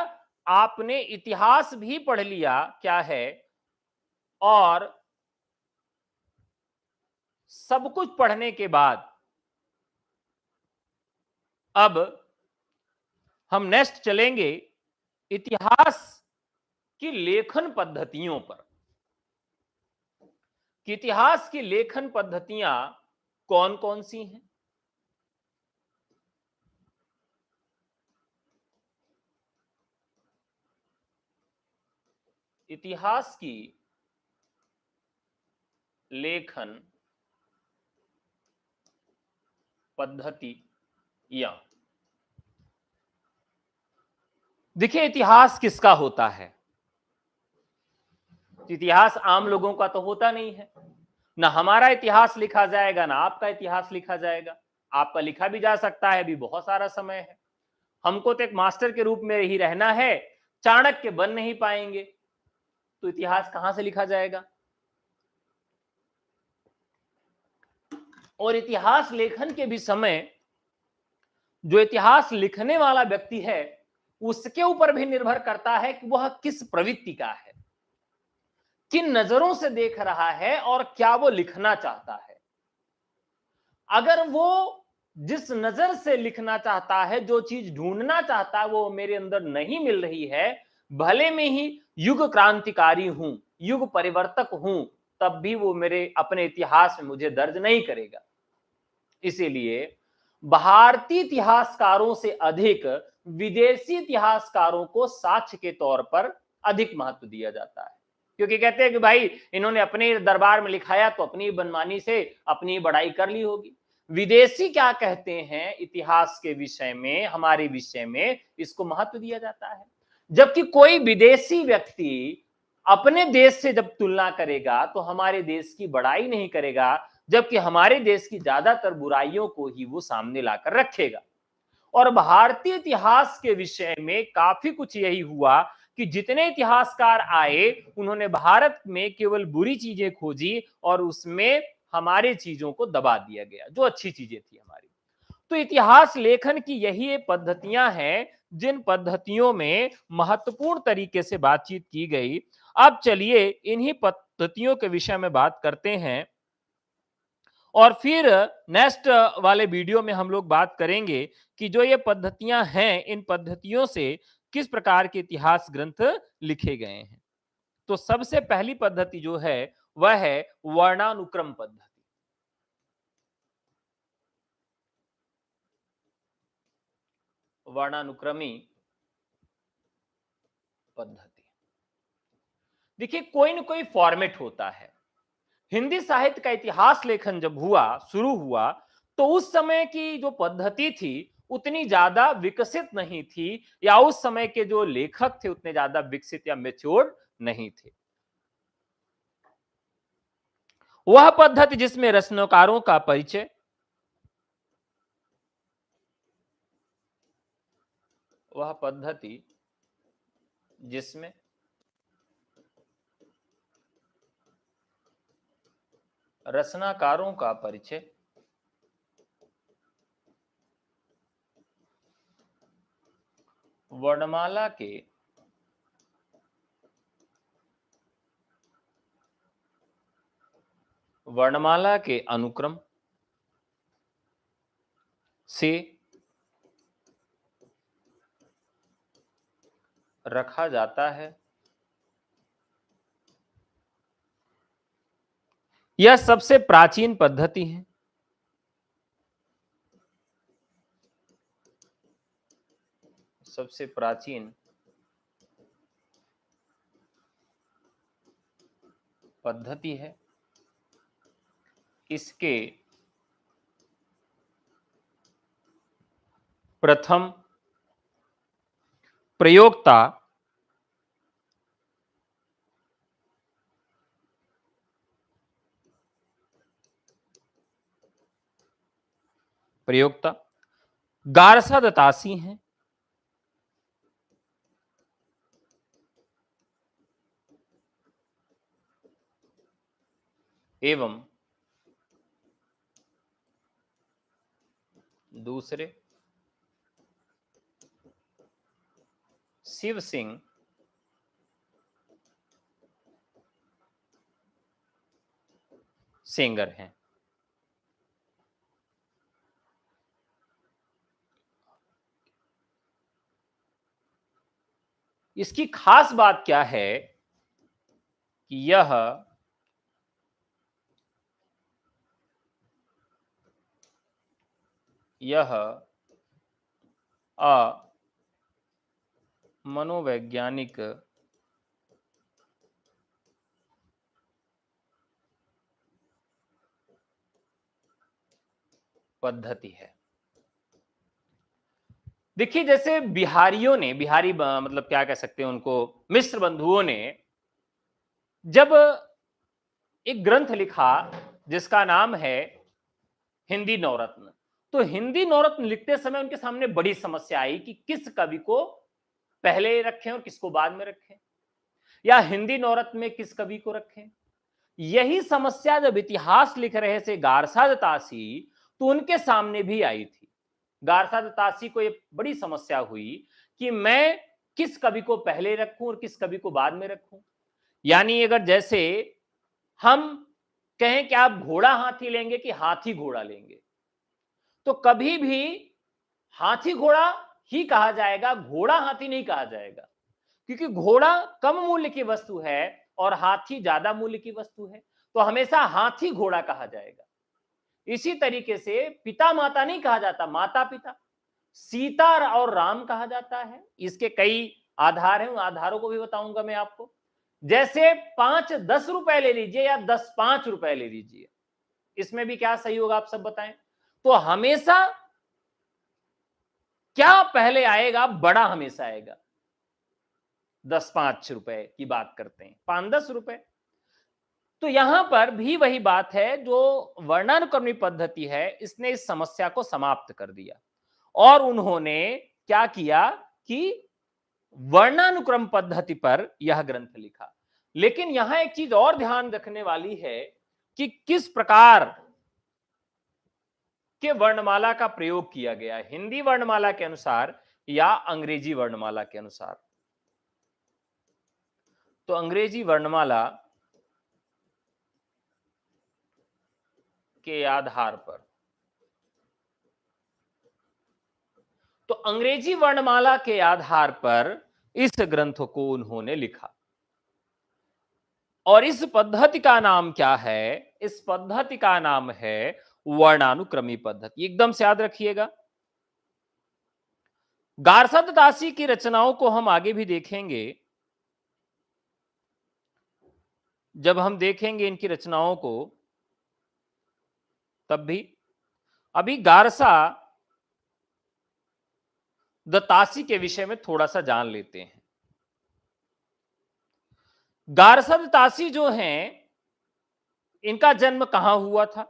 S1: आपने इतिहास भी पढ़ लिया क्या है, और सब कुछ पढ़ने के बाद अब हम नेक्स्ट चलेंगे इतिहास की लेखन पद्धतियों पर। कि इतिहास की लेखन पद्धतियां कौन कौन सी हैं। इतिहास की लेखन पद्धतियां, देखिए इतिहास किसका होता है? इतिहास आम लोगों का तो होता नहीं है। ना हमारा इतिहास लिखा जाएगा, ना आपका इतिहास लिखा जाएगा। आपका लिखा भी जा सकता है, अभी बहुत सारा समय है। हमको तो एक मास्टर के रूप में ही रहना है, चाणक्य बन नहीं पाएंगे तो इतिहास कहां से लिखा जाएगा? और इतिहास लेखन के भी समय जो इतिहास लिखने वाला व्यक्ति है उसके ऊपर भी निर्भर करता है कि वह किस प्रवृत्ति का है, किन नजरों से देख रहा है और क्या वो लिखना चाहता है। अगर वो जिस नजर से लिखना चाहता है, जो चीज ढूंढना चाहता है वो मेरे अंदर नहीं मिल रही है, भले में ही युग क्रांतिकारी हूं, युग परिवर्तक हूं, तब भी वो मेरे अपने इतिहास में मुझे दर्ज नहीं करेगा। इसीलिए भारतीय इतिहासकारों से अधिक विदेशी इतिहासकारों को साक्ष्य के तौर पर अधिक महत्व दिया जाता है, क्योंकि कहते हैं कि भाई इन्होंने अपने दरबार में लिखाया तो अपनी मनमानी से अपनी बढ़ाई कर ली होगी। विदेशी क्या कहते हैं इतिहास के विषय में, हमारे विषय में, इसको महत्व दिया जाता है। जबकि कोई विदेशी व्यक्ति अपने देश से जब तुलना करेगा तो हमारे देश की बड़ाई नहीं करेगा, जबकि हमारे देश की ज्यादातर बुराइयों को ही वो सामने लाकर रखेगा। और भारतीय इतिहास के विषय में काफी कुछ यही हुआ कि जितने इतिहासकार आए उन्होंने भारत में केवल बुरी चीजें खोजी और उसमें हमारे चीजों को दबा दिया गया, जो अच्छी चीजें थी हमारी। तो इतिहास लेखन की यही पद्धतियां हैं जिन पद्धतियों में महत्वपूर्ण तरीके से बातचीत की गई। अब चलिए इन्हीं पद्धतियों के विषय में बात करते हैं और फिर नेक्स्ट वाले वीडियो में हम लोग बात करेंगे कि जो ये पद्धतियां हैं, इन पद्धतियों से किस प्रकार के इतिहास ग्रंथ लिखे गए हैं। तो सबसे पहली पद्धति जो है वह है वर्णानुक्रम पद्धति। वर्णानुक्रमी पद्धति। देखिए कोई ना कोई फॉर्मेट होता है। हिंदी साहित्य का इतिहास लेखन जब शुरू हुआ तो उस समय की जो पद्धति थी उतनी ज्यादा विकसित नहीं थी, या उस समय के जो लेखक थे उतने ज्यादा विकसित या मेच्योर नहीं थे। वह पद्धति जिसमें रचनाकारों का परिचय, वह पद्धति जिसमें रचनाकारों का परिचय, वर्णमाला के अनुक्रम से रखा जाता है। यह सबसे प्राचीन पद्धति है। सबसे प्राचीन पद्धति है। इसके प्रथम प्रयोक्ता गारसा दत्तासी हैं। एवं दूसरे शिव सिंह सेंगर हैं। इसकी खास बात क्या है कि यह मनोवैज्ञानिक पद्धति है। देखिए जैसे बिहारी मतलब क्या कह सकते हैं उनको, मिश्र बंधुओं ने जब एक ग्रंथ लिखा जिसका नाम है हिंदी नवरत्न, तो हिंदी नवरत्न लिखते समय उनके सामने बड़ी समस्या आई कि किस कवि को पहले रखें और किसको बाद में रखें, या हिंदी नवरत्न में किस कवि को रखें। यही समस्या जब इतिहास लिख रहे थे गारसा दत्तासी, तो उनके सामने भी आई थी। गारसा दत्तासी को ये बड़ी समस्या हुई कि मैं किस कवि को पहले रखूं और किस कवि को बाद में रखूं। यानी अगर जैसे हम कहें कि आप घोड़ा हाथी लेंगे कि हाथी घोड़ा लेंगे, तो कभी भी हाथी घोड़ा ही कहा जाएगा, घोड़ा हाथी नहीं कहा जाएगा, क्योंकि घोड़ा कम मूल्य की वस्तु है और हाथी ज्यादा मूल्य की वस्तु है, तो हमेशा हाथी घोड़ा कहा जाएगा। इसी तरीके से पिता माता नहीं कहा जाता, माता पिता। सीता और राम कहा जाता है। इसके कई आधार हैं, उन आधारों को भी बताऊंगा मैं आपको। जैसे 5-10 रुपए ले लीजिए या 10-5 रुपए ले लीजिए, इसमें भी क्या सही होगा आप सब बताएं। तो हमेशा क्या पहले आएगा, बड़ा हमेशा आएगा। 10-5 रुपए की बात करते हैं, 5-10 रुपए। तो यहां पर भी वही बात है, जो वर्णानुक्रमी पद्धति है इसने इस समस्या को समाप्त कर दिया और उन्होंने क्या किया कि वर्णानुक्रम पद्धति पर यह ग्रंथ लिखा। लेकिन यहां एक चीज और ध्यान रखने वाली है कि किस प्रकार के वर्णमाला का प्रयोग किया गया, हिंदी वर्णमाला के अनुसार या अंग्रेजी वर्णमाला के अनुसार। तो अंग्रेजी वर्णमाला के आधार पर, तो अंग्रेजी वर्णमाला के आधार पर इस ग्रंथ को उन्होंने लिखा और इस पद्धति का नाम क्या है? इस पद्धति का नाम है वर्णानुक्रमी पद्धति। एकदम से याद रखिएगा। गारसा दत्तासी की रचनाओं को हम आगे भी देखेंगे। जब हम देखेंगे इनकी रचनाओं को तब भी, अभी गारसा दत्तासी के विषय में थोड़ा सा जान लेते हैं। गारसा दत्तासी जो हैं, इनका जन्म कहां हुआ था?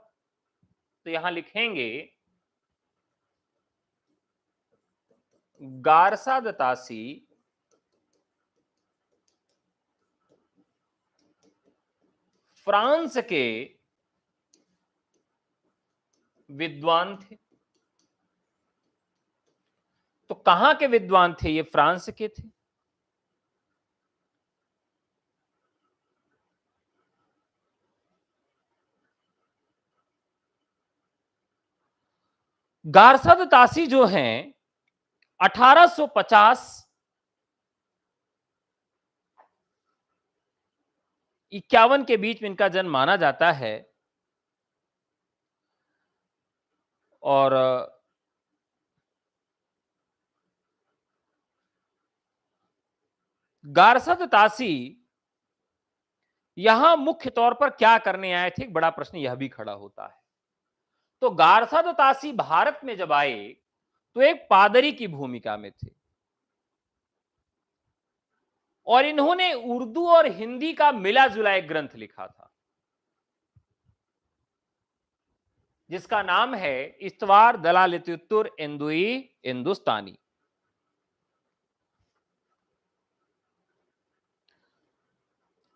S1: तो यहां लिखेंगे गारसा दत्तासी फ्रांस के विद्वान थे। तो कहां के विद्वान थे? ये फ्रांस के थे। गारसा दत्तासी जो हैं 1850 51 के बीच में इनका जन्म माना जाता है और गारसा दत्तासी यहां मुख्य तौर पर क्या करने आए थे? एक बड़ा प्रश्न यह भी खड़ा होता है। तो गारसा दत्तासी भारत में जब आए तो एक पादरी की भूमिका में थे और इन्होंने उर्दू और हिंदी का मिला जुला एक ग्रंथ लिखा था जिसका नाम है इस्तवार दलालतुत्तुर इंदुई हिंदुस्तानी।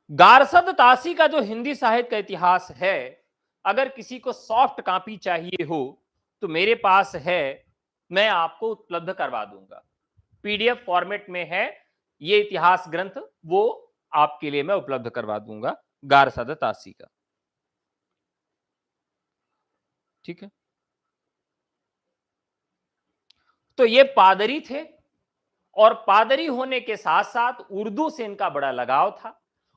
S1: गारसा दत्तासी का जो हिंदी साहित्य का इतिहास है, अगर किसी को सॉफ्ट कॉपी चाहिए हो तो मेरे पास है, मैं आपको उपलब्ध करवा दूंगा। पीडीएफ फॉर्मेट में है ये इतिहास ग्रंथ, वो आपके लिए मैं उपलब्ध करवा दूंगा गारसा दत्तासी का। ठीक है, तो ये पादरी थे और पादरी होने के साथ साथ उर्दू से इनका बड़ा लगाव था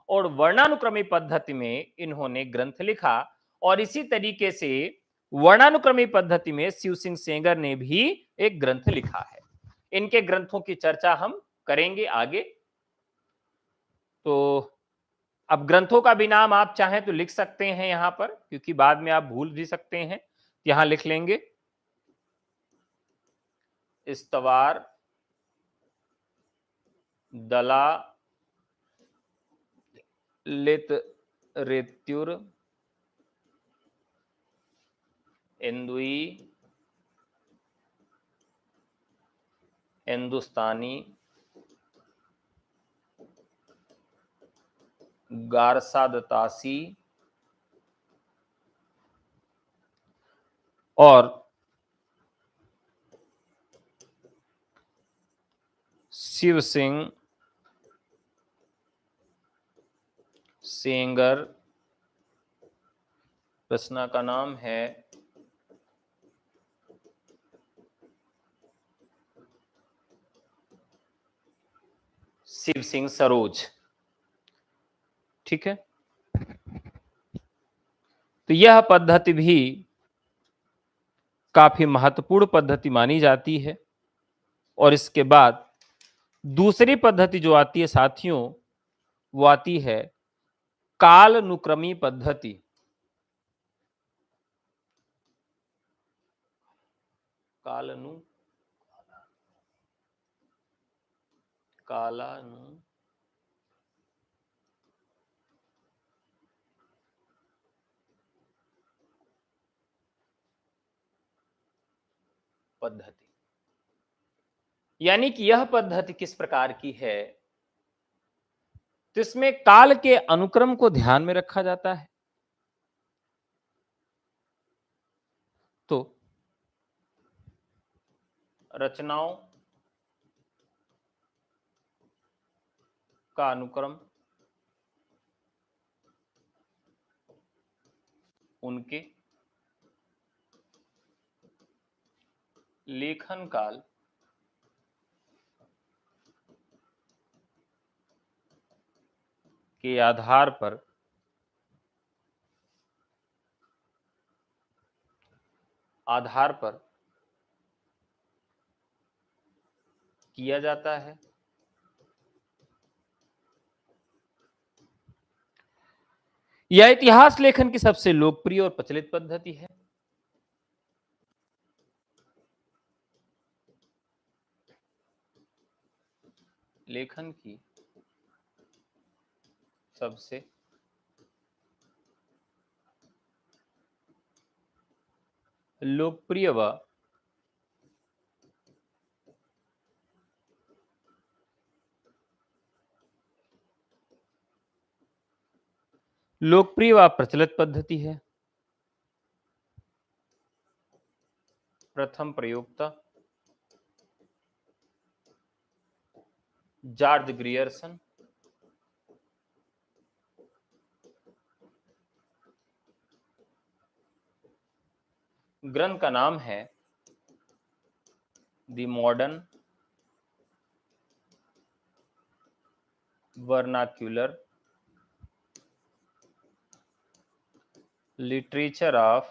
S1: और वर्णानुक्रमी पद्धति में इन्होंने ग्रंथ लिखा और इसी तरीके से वर्णानुक्रमी पद्धति में शिव सिंह सेंगर ने भी एक ग्रंथ लिखा है। इनके ग्रंथों की चर्चा हम करेंगे आगे। तो अब ग्रंथों का भी नाम आप चाहें तो लिख सकते हैं यहां पर, क्योंकि बाद में आप भूल भी सकते हैं। यहां लिख लेंगे इस्तवार दला लित रेत्युर इंदुई हिंदुस्तानी गारसा दत्तासी और शिव सिंह सेंगर, रचना का नाम है शिव सिंह सरोज। ठीक है, तो यह पद्धति भी काफी महत्वपूर्ण पद्धति मानी जाती है। और इसके बाद दूसरी पद्धति जो आती है साथियों, वो आती है कालानुक्रमी पद्धति। कालानु कालानु पद्धति, यानी कि यह पद्धति किस प्रकार की है, तो इसमें काल के अनुक्रम को ध्यान में रखा जाता है। तो रचनाओं का अनुक्रम, उनके लेखन काल के आधार पर किया जाता है। यह इतिहास लेखन की सबसे लोकप्रिय और प्रचलित पद्धति है। लेखन की सबसे लोकप्रिय व प्रचलित पद्धति है। प्रथम प्रयोक्ता जॉर्ज ग्रियर्सन, ग्रंथ का नाम है the modern vernacular literature of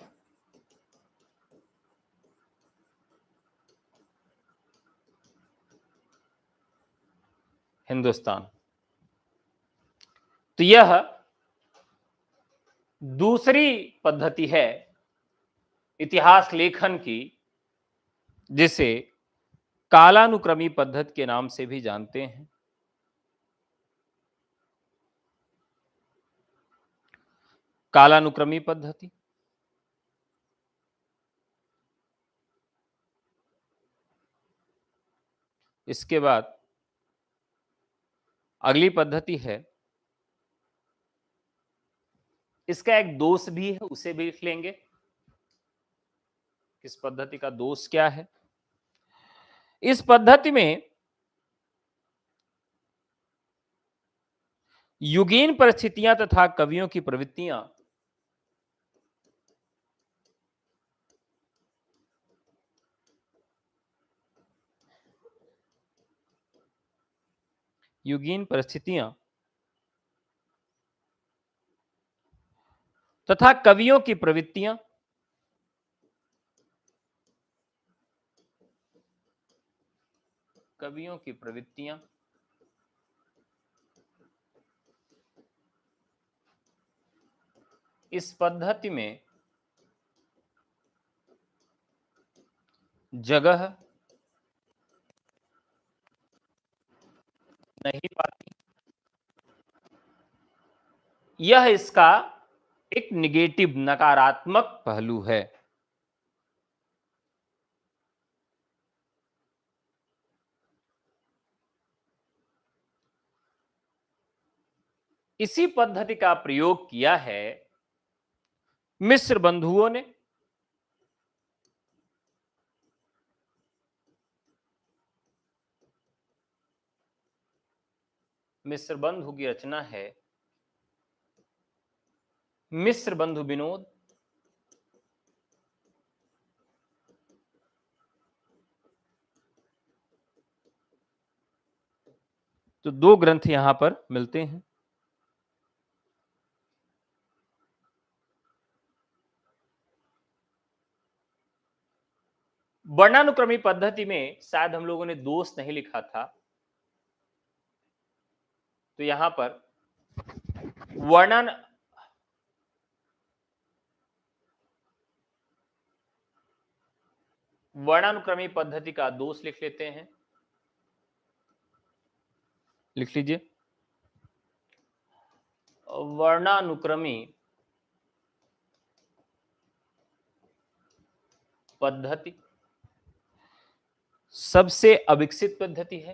S1: Hindustan. तो यह दूसरी पद्धति है इतिहास लेखन की, जिसे कालानुक्रमी पद्धति के नाम से भी जानते हैं। कालानुक्रमी पद्धति इसके बाद अगली पद्धति है, इसका एक दोष भी है, उसे भी लिख लेंगे। इस पद्धति का दोष क्या है? इस पद्धति में युगीन परिस्थितियां तथा कवियों की प्रवृत्तियां युगीन परिस्थितियां तथा कवियों की प्रवृत्तियां इस पद्धति में जगह नहीं पाती। यह इसका एक निगेटिव, नकारात्मक पहलू है। इसी पद्धति का प्रयोग किया है मिस्र बंधुओं ने। मिस्र बंधु की रचना है मिस्र बंधु विनोद। तो दो ग्रंथ यहां पर मिलते हैं। वर्णानुक्रमी पद्धति में शायद हम लोगों ने दोष नहीं लिखा था, तो यहां पर वर्णन वर्णानुक्रमी पद्धति का दोष लिख लेते हैं। लिख लीजिए, वर्णानुक्रमी पद्धति सबसे अविकसित पद्धति है,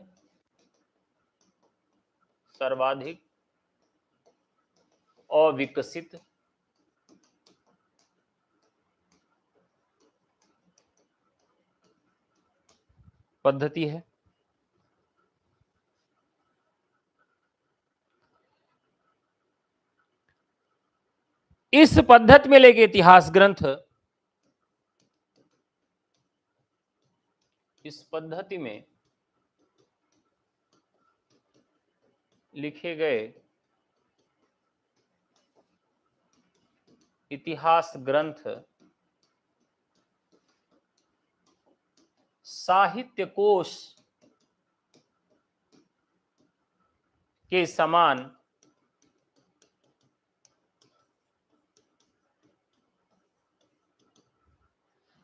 S1: सर्वाधिक अविकसित पद्धति है। इस पद्धति में लेके इतिहास ग्रंथ इस पद्धति में लिखे गए इतिहास ग्रंथ साहित्य कोश के समान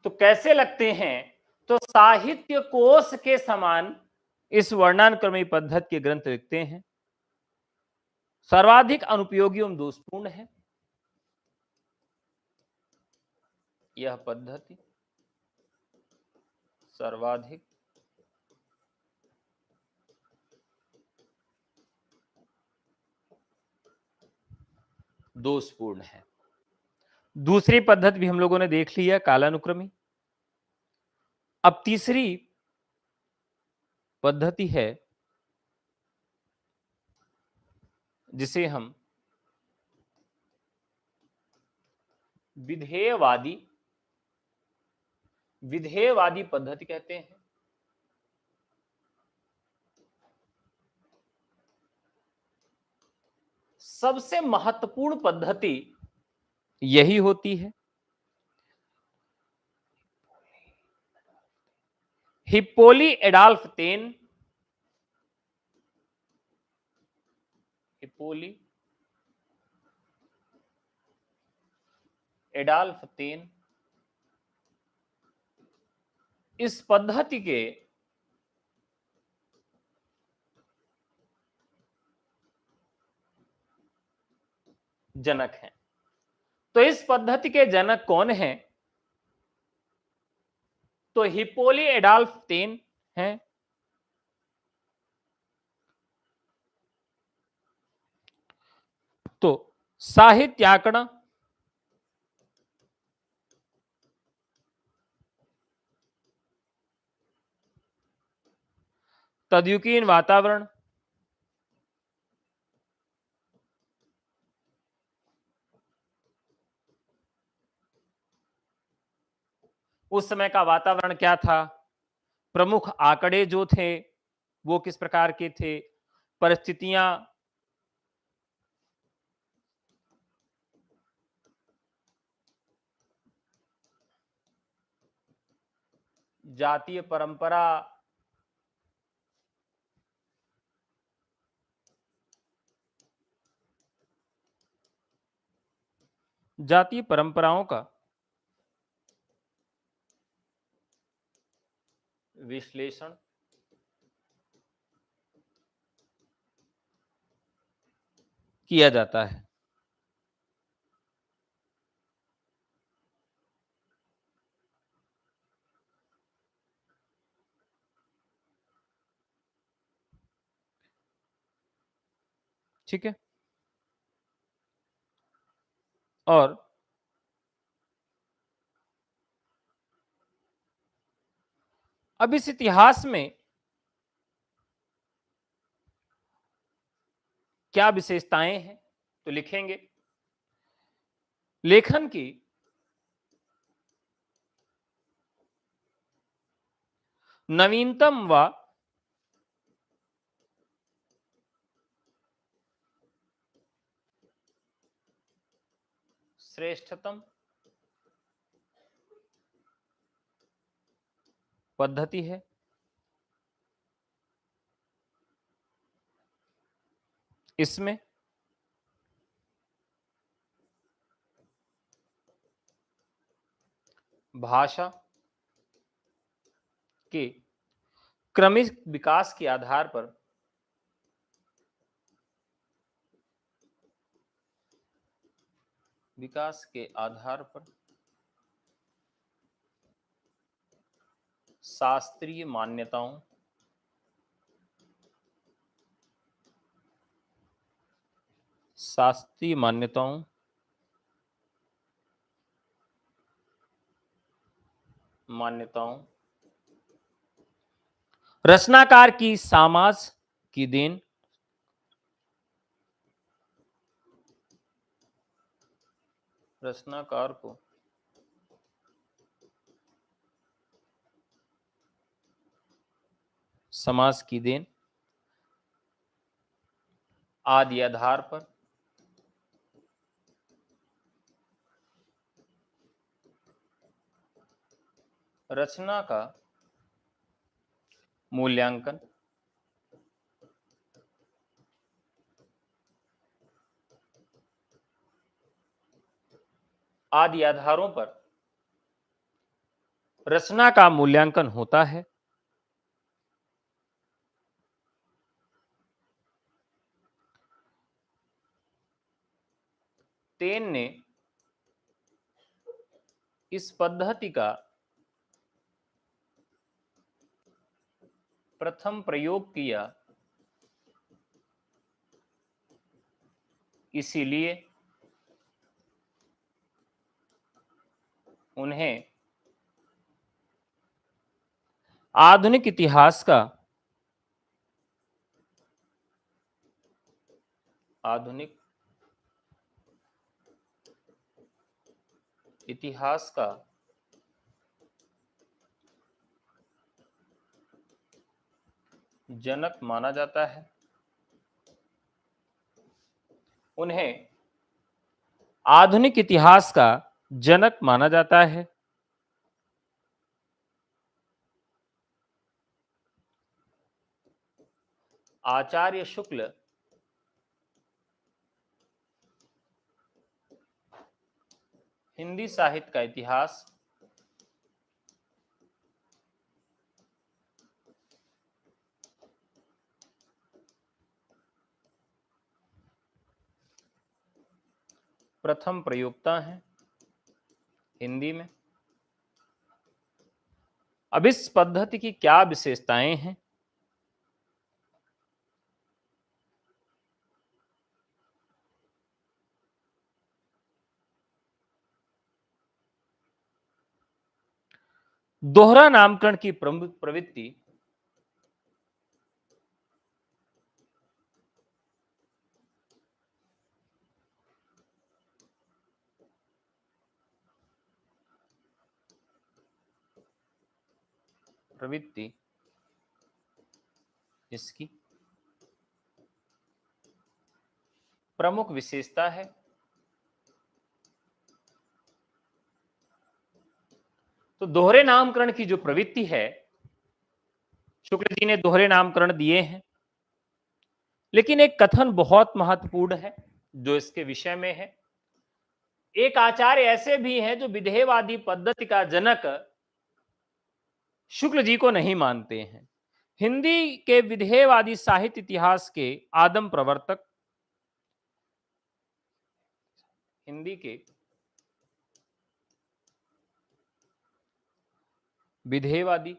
S1: तो कैसे लगते हैं? तो साहित्य कोश के समान इस वर्णानुक्रमी पद्धति के ग्रंथ लिखते हैं, सर्वाधिक अनुपयोगी एवं दोषपूर्ण है यह पद्धति, सर्वाधिक दोषपूर्ण है। दूसरी पद्धति भी हम लोगों ने देख ली है, कालानुक्रमी। अब तीसरी पद्धति है जिसे हम विधेयवादी विधेयवादी पद्धति कहते हैं। सबसे महत्वपूर्ण पद्धति यही होती है। हिप्पोली एडॉल्फ तेन हिप्पोली एडॉल्फ तेन इस पद्धति के जनक हैं। तो इस पद्धति के जनक कौन हैं? तो हिप्पोली एडॉल्फ तेन हैं। तो साहित्याकरण तद्युकीन वातावरण उस समय का वातावरण क्या था, प्रमुख आंकड़े जो थे वो किस प्रकार के थे, परिस्थितियां जातीय परंपरा जातीय परंपराओं का विश्लेषण किया जाता है। ठीक है, और अब इस इतिहास में क्या विशेषताएं हैं, तो लिखेंगे लेखन की नवीनतम व श्रेष्ठतम पद्धति है। इसमें भाषा के क्रमिक विकास के आधार पर शास्त्रीय मान्यताओं शास्त्रीय मान्यताओं मान्यताओं रचनाकार की समाज की देन रचनाकार को समाज की देन आदि आधार पर रचना का मूल्यांकन आदि आधारों पर रचना का मूल्यांकन होता है। टेन ने इस पद्धति का प्रथम प्रयोग किया, इसीलिए उन्हें आधुनिक इतिहास का जनक माना जाता है। उन्हें आधुनिक इतिहास का जनक माना जाता है। आचार्य शुक्ल हिंदी साहित्य का इतिहास प्रथम प्रयोक्ता हैं हिंदी में। अब इस पद्धति की क्या विशेषताएं हैं? दोहरा नामकरण की प्रवृत्ति इसकी प्रमुख विशेषता है। तो दोहरे नामकरण की जो प्रवृत्ति है, शुक्ल जी ने दोहरे नामकरण दिए हैं, लेकिन एक कथन बहुत महत्वपूर्ण है जो इसके विषय में है। एक आचार्य ऐसे भी हैं जो विधेयवादी पद्धति का जनक शुक्ल जी को नहीं मानते हैं। हिंदी के विधेयवादी साहित्य इतिहास के आदम प्रवर्तक, हिंदी के विधेयवादी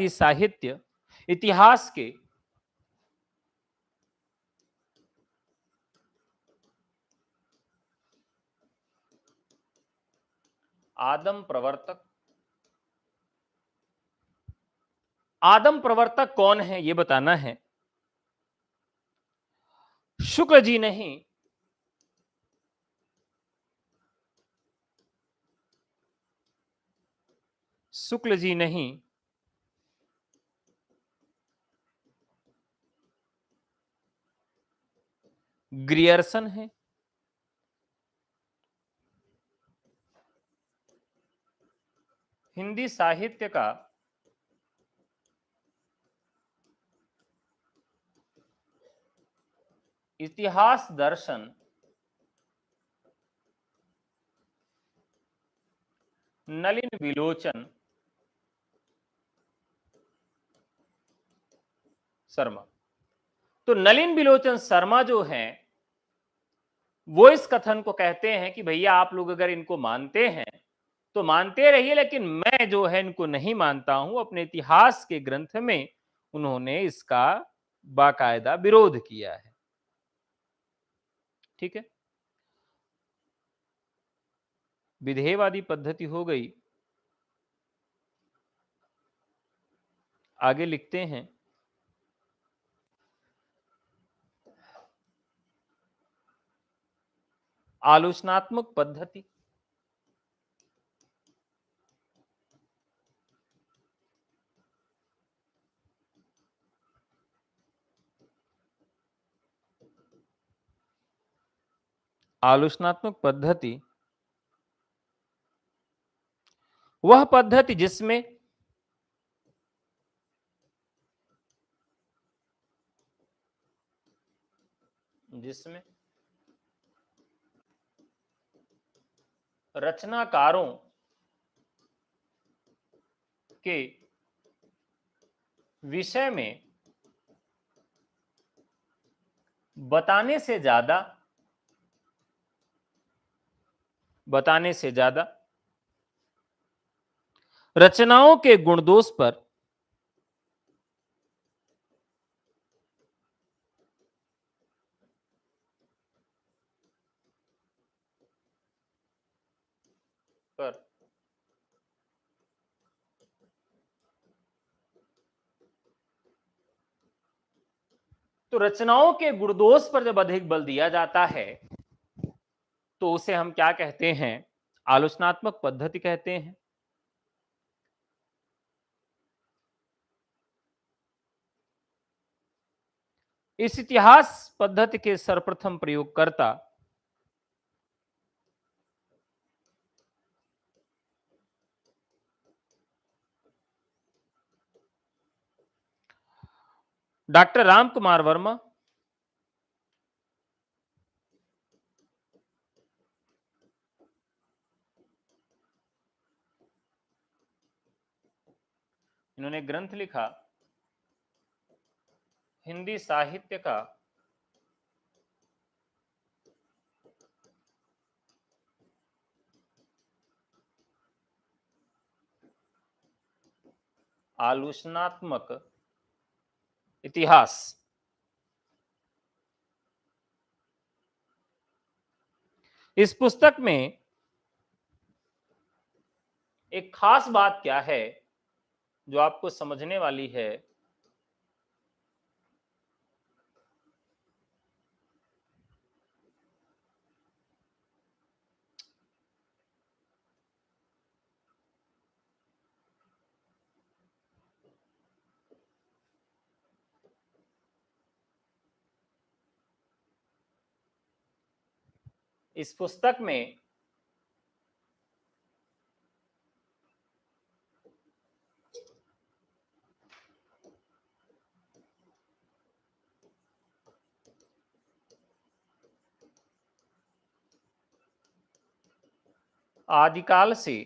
S1: साहित्य इतिहास के आदम प्रवर्तक। आदम प्रवर्तक कौन है ये बताना है। शुक्ल जी नहीं, शुक्ल जी नहीं, ग्रियर्सन है। हिंदी साहित्य का इतिहास दर्शन नलिन विलोचन शर्मा। तो नलिन विलोचन शर्मा जो हैं वो इस कथन को कहते हैं कि भैया आप लोग अगर इनको मानते हैं तो मानते रहिए, लेकिन मैं जो है इनको नहीं मानता हूं। अपने इतिहास के ग्रंथ में उन्होंने इसका बाकायदा विरोध किया है। ठीक है, विधेयवादी पद्धति हो गई। आगे लिखते हैं, आलोचनात्मक पद्धति। आलोचनात्मक पद्धति वह पद्धति जिसमें जिसमें रचनाकारों के विषय में बताने से ज्यादा रचनाओं के गुणदोष पर पर तो रचनाओं के गुणदोष पर जब अधिक बल दिया जाता है तो उसे हम क्या कहते हैं? आलोचनात्मक पद्धति कहते हैं। इस इतिहास पद्धति के सर्वप्रथम प्रयोगकर्ता डॉक्टर राम कुमार वर्मा, इन्होंने ग्रंथ लिखा हिंदी साहित्य का आलोचनात्मक इतिहास। इस पुस्तक में एक खास बात क्या है जो आपको समझने वाली है। इस पुस्तक में आदिकाल से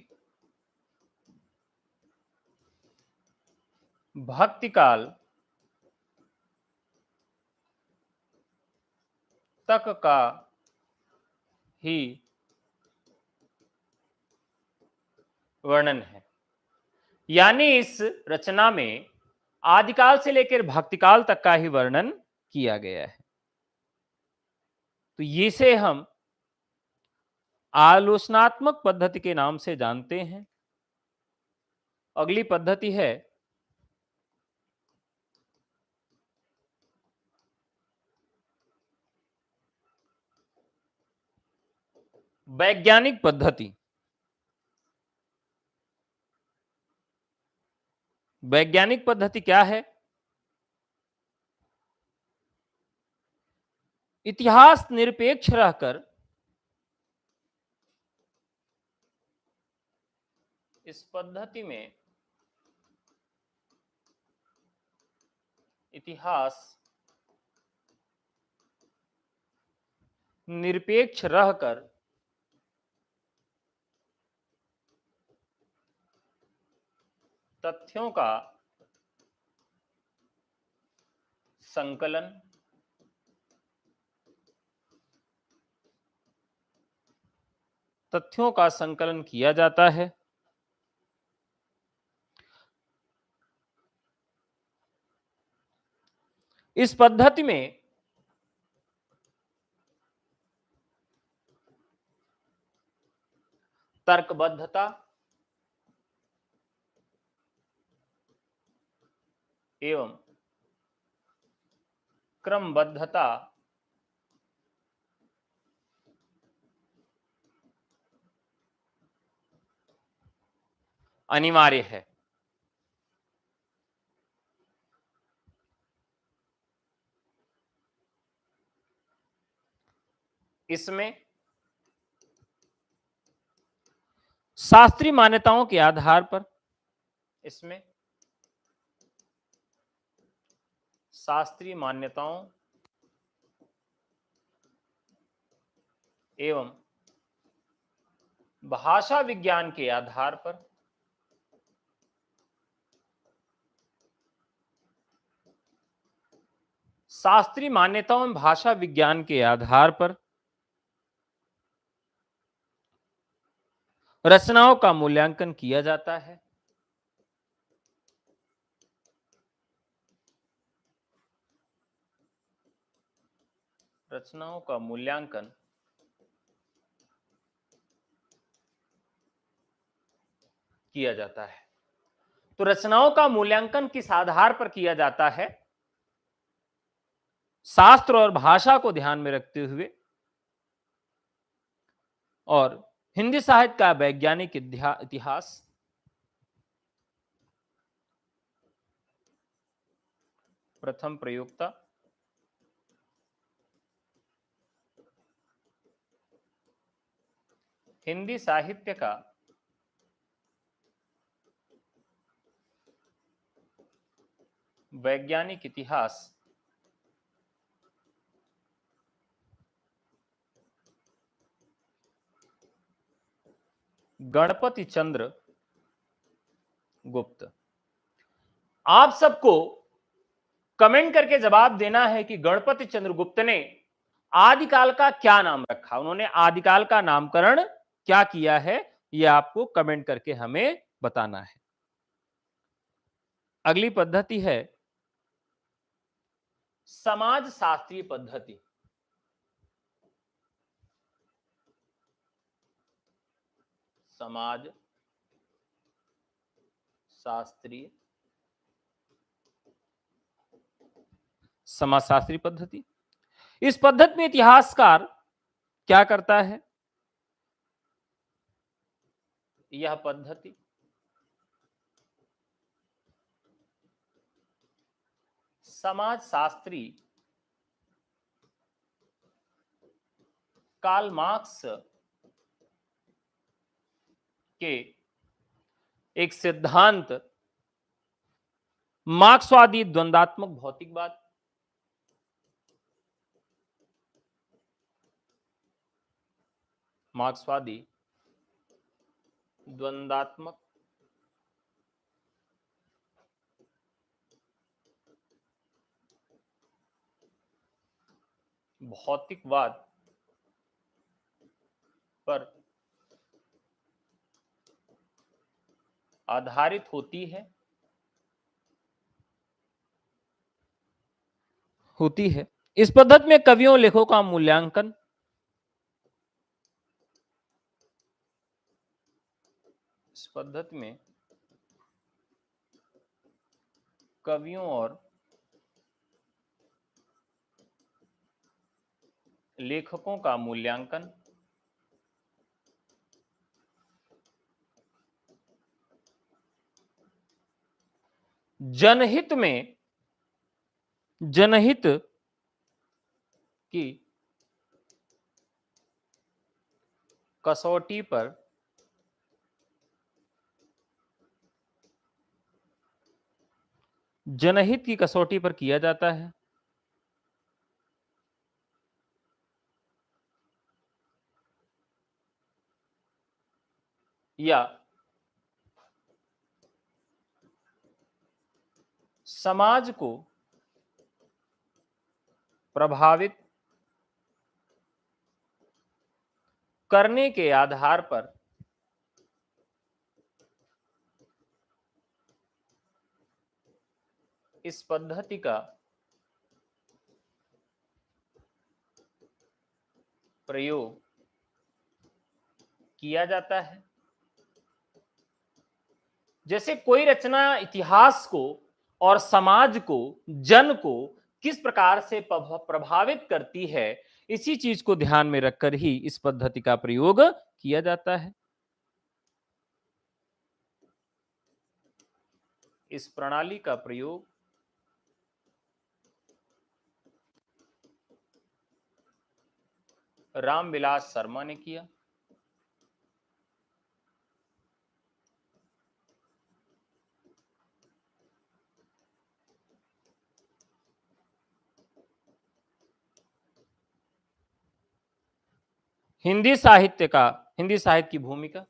S1: भक्ति काल तक का ही वर्णन है। यानी इस रचना में आदिकाल से लेकर भक्तिकाल तक का ही वर्णन किया गया है। तो ये से हम आलोचनात्मक पद्धति के नाम से जानते हैं। अगली पद्धति है वैज्ञानिक पद्धति। वैज्ञानिक पद्धति क्या है? इतिहास निरपेक्ष रहकर इस पद्धति में इतिहास निरपेक्ष रहकर तथ्यों का संकलन किया जाता है। इस पद्धति में तर्कबद्धता एवं क्रमबद्धता अनिवार्य है। इसमें शास्त्रीय मान्यताओं के आधार पर एवं भाषा विज्ञान के आधार पर शास्त्रीय मान्यताओं एवं भाषा विज्ञान के आधार पर रचनाओं का मूल्यांकन किया जाता है। रचनाओं का मूल्यांकन किया जाता है। तो रचनाओं का मूल्यांकन किस आधार पर किया जाता है? शास्त्र और भाषा को ध्यान में रखते हुए और हिंदी साहित्य का वैज्ञानिक इतिहास, प्रथम प्रयोक्ता, हिंदी साहित्य का वैज्ञानिक इतिहास, गणपति चंद्र गुप्त। आप सबको कमेंट करके जवाब देना है कि गणपति चंद्र गुप्त ने आदिकाल का क्या नाम रखा, उन्होंने आदिकाल का नामकरण क्या किया है, यह आपको कमेंट करके हमें बताना है। अगली पद्धति है समाज शास्त्रीय पद्धति। समाज शास्त्रीय पद्धति। इस पद्धति में इतिहासकार क्या करता है? यह पद्धति समाजशास्त्री कार्ल मार्क्स के एक सिद्धांत मार्क्सवादी द्वंद्वात्मक भौतिकवाद, मार्क्सवादी द्वंद्वात्मक भौतिकवाद पर आधारित होती है। इस पद्धति में कवियों लेखकों का मूल्यांकन पद्धति में कवियों और लेखकों का मूल्यांकन जनहित में जनहित की कसौटी पर जनहित की कसौटी पर किया जाता है। या समाज को प्रभावित करने के आधार पर इस पद्धति का प्रयोग किया जाता है। जैसे कोई रचना इतिहास को और समाज को, जन को किस प्रकार से प्रभावित करती है, इसी चीज को ध्यान में रखकर ही इस पद्धति का प्रयोग किया जाता है। इस प्रणाली का प्रयोग रामविलास शर्मा ने किया। हिंदी साहित्य की भूमिका,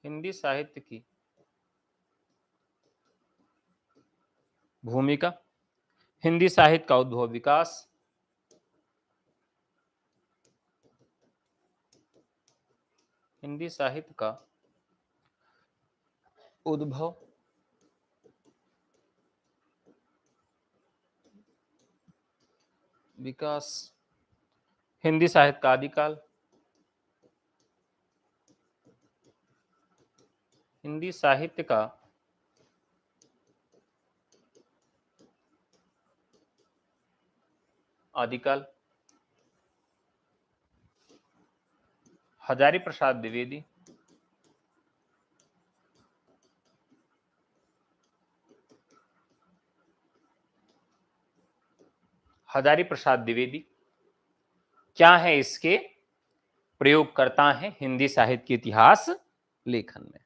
S1: हिंदी साहित्य की भूमिका, हिंदी साहित्य का उद्भव विकास, हिंदी साहित्य का उद्भव विकास, हिंदी साहित्य का आदिकाल, हिंदी साहित्य का आदिकाल, हजारी प्रसाद द्विवेदी, हजारी प्रसाद द्विवेदी क्या है, इसके प्रयोगकर्ता हैं हिंदी साहित्य के इतिहास लेखन में।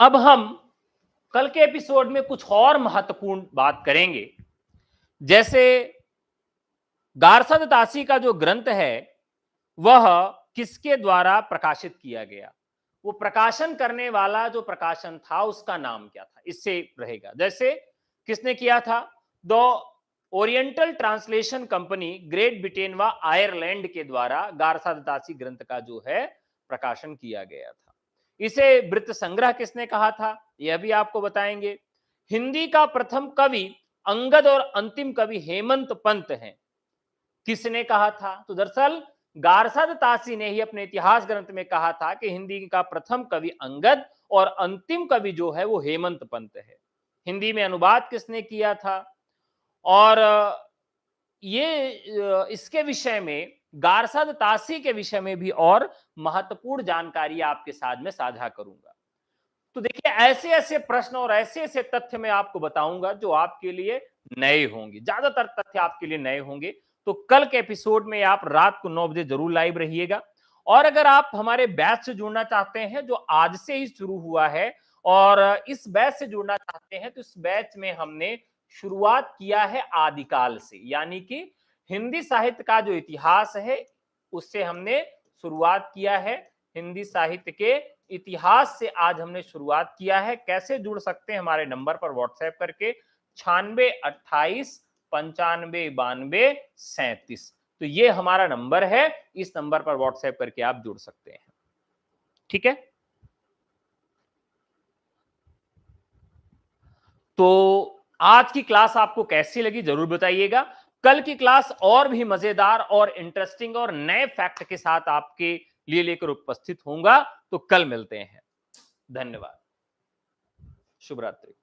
S1: अब हम कल के एपिसोड में कुछ और महत्वपूर्ण बात करेंगे। जैसे गारसद तासी का जो ग्रंथ है वह किसके द्वारा प्रकाशित किया गया, वो प्रकाशन करने वाला जो प्रकाशन था उसका नाम क्या था, इससे रहेगा। जैसे किसने किया था, the oriental translation company great Britain व आयरलैंड के द्वारा गारसा दत्तासी ग्रंथ का जो है प्रकाशन किया गया था। इसे वृत्त संग्रह किसने कहा था, यह भी आपको बताएंगे। हिंदी का प्रथम कवि अंगद और अंतिम कवि हेमंत पंत हैं, किसने कहा था, तो दरअसल गारसा दत्तासी ने ही अपने इतिहास ग्रंथ में कहा था कि हिंदी का प्रथम कवि अंगद और अंतिम कवि जो है वो हेमंत पंत है। हिंदी में अनुवाद किसने किया था, और ये इसके विषय में गारसा दत्तासी के विषय में भी और महत्वपूर्ण जानकारी आपके साथ में साझा करूंगा। तो देखिए ऐसे ऐसे प्रश्न और ऐसे ऐसे तथ्य मैं आपको बताऊंगा जो आपके लिए नए होंगे, ज्यादातर तथ्य आपके लिए नए होंगे। तो कल के एपिसोड में आप रात को 9 बजे जरूर लाइव रहिएगा। और अगर आप हमारे बैच से जुड़ना चाहते हैं जो आज से ही शुरू हुआ है और इस बैच से जुड़ना चाहते हैं, तो इस बैच में हमने शुरुआत किया है आदिकाल से, यानी कि हिंदी साहित्य का जो इतिहास है उससे हमने शुरुआत किया है। हिंदी साहित्य के इतिहास से आज हमने शुरुआत किया है। कैसे जुड़ सकते हैं, हमारे नंबर पर व्हाट्सएप करके 9628959237। तो ये हमारा नंबर है, इस नंबर पर व्हाट्सएप करके आप जुड़ सकते हैं। ठीक है, तो आज की क्लास आपको कैसी लगी जरूर बताइएगा। कल की क्लास और भी मजेदार और इंटरेस्टिंग और नए फैक्ट के साथ आपके लिए लेकर उपस्थित होऊंगा। तो कल मिलते हैं। धन्यवाद। शुभ रात्रि।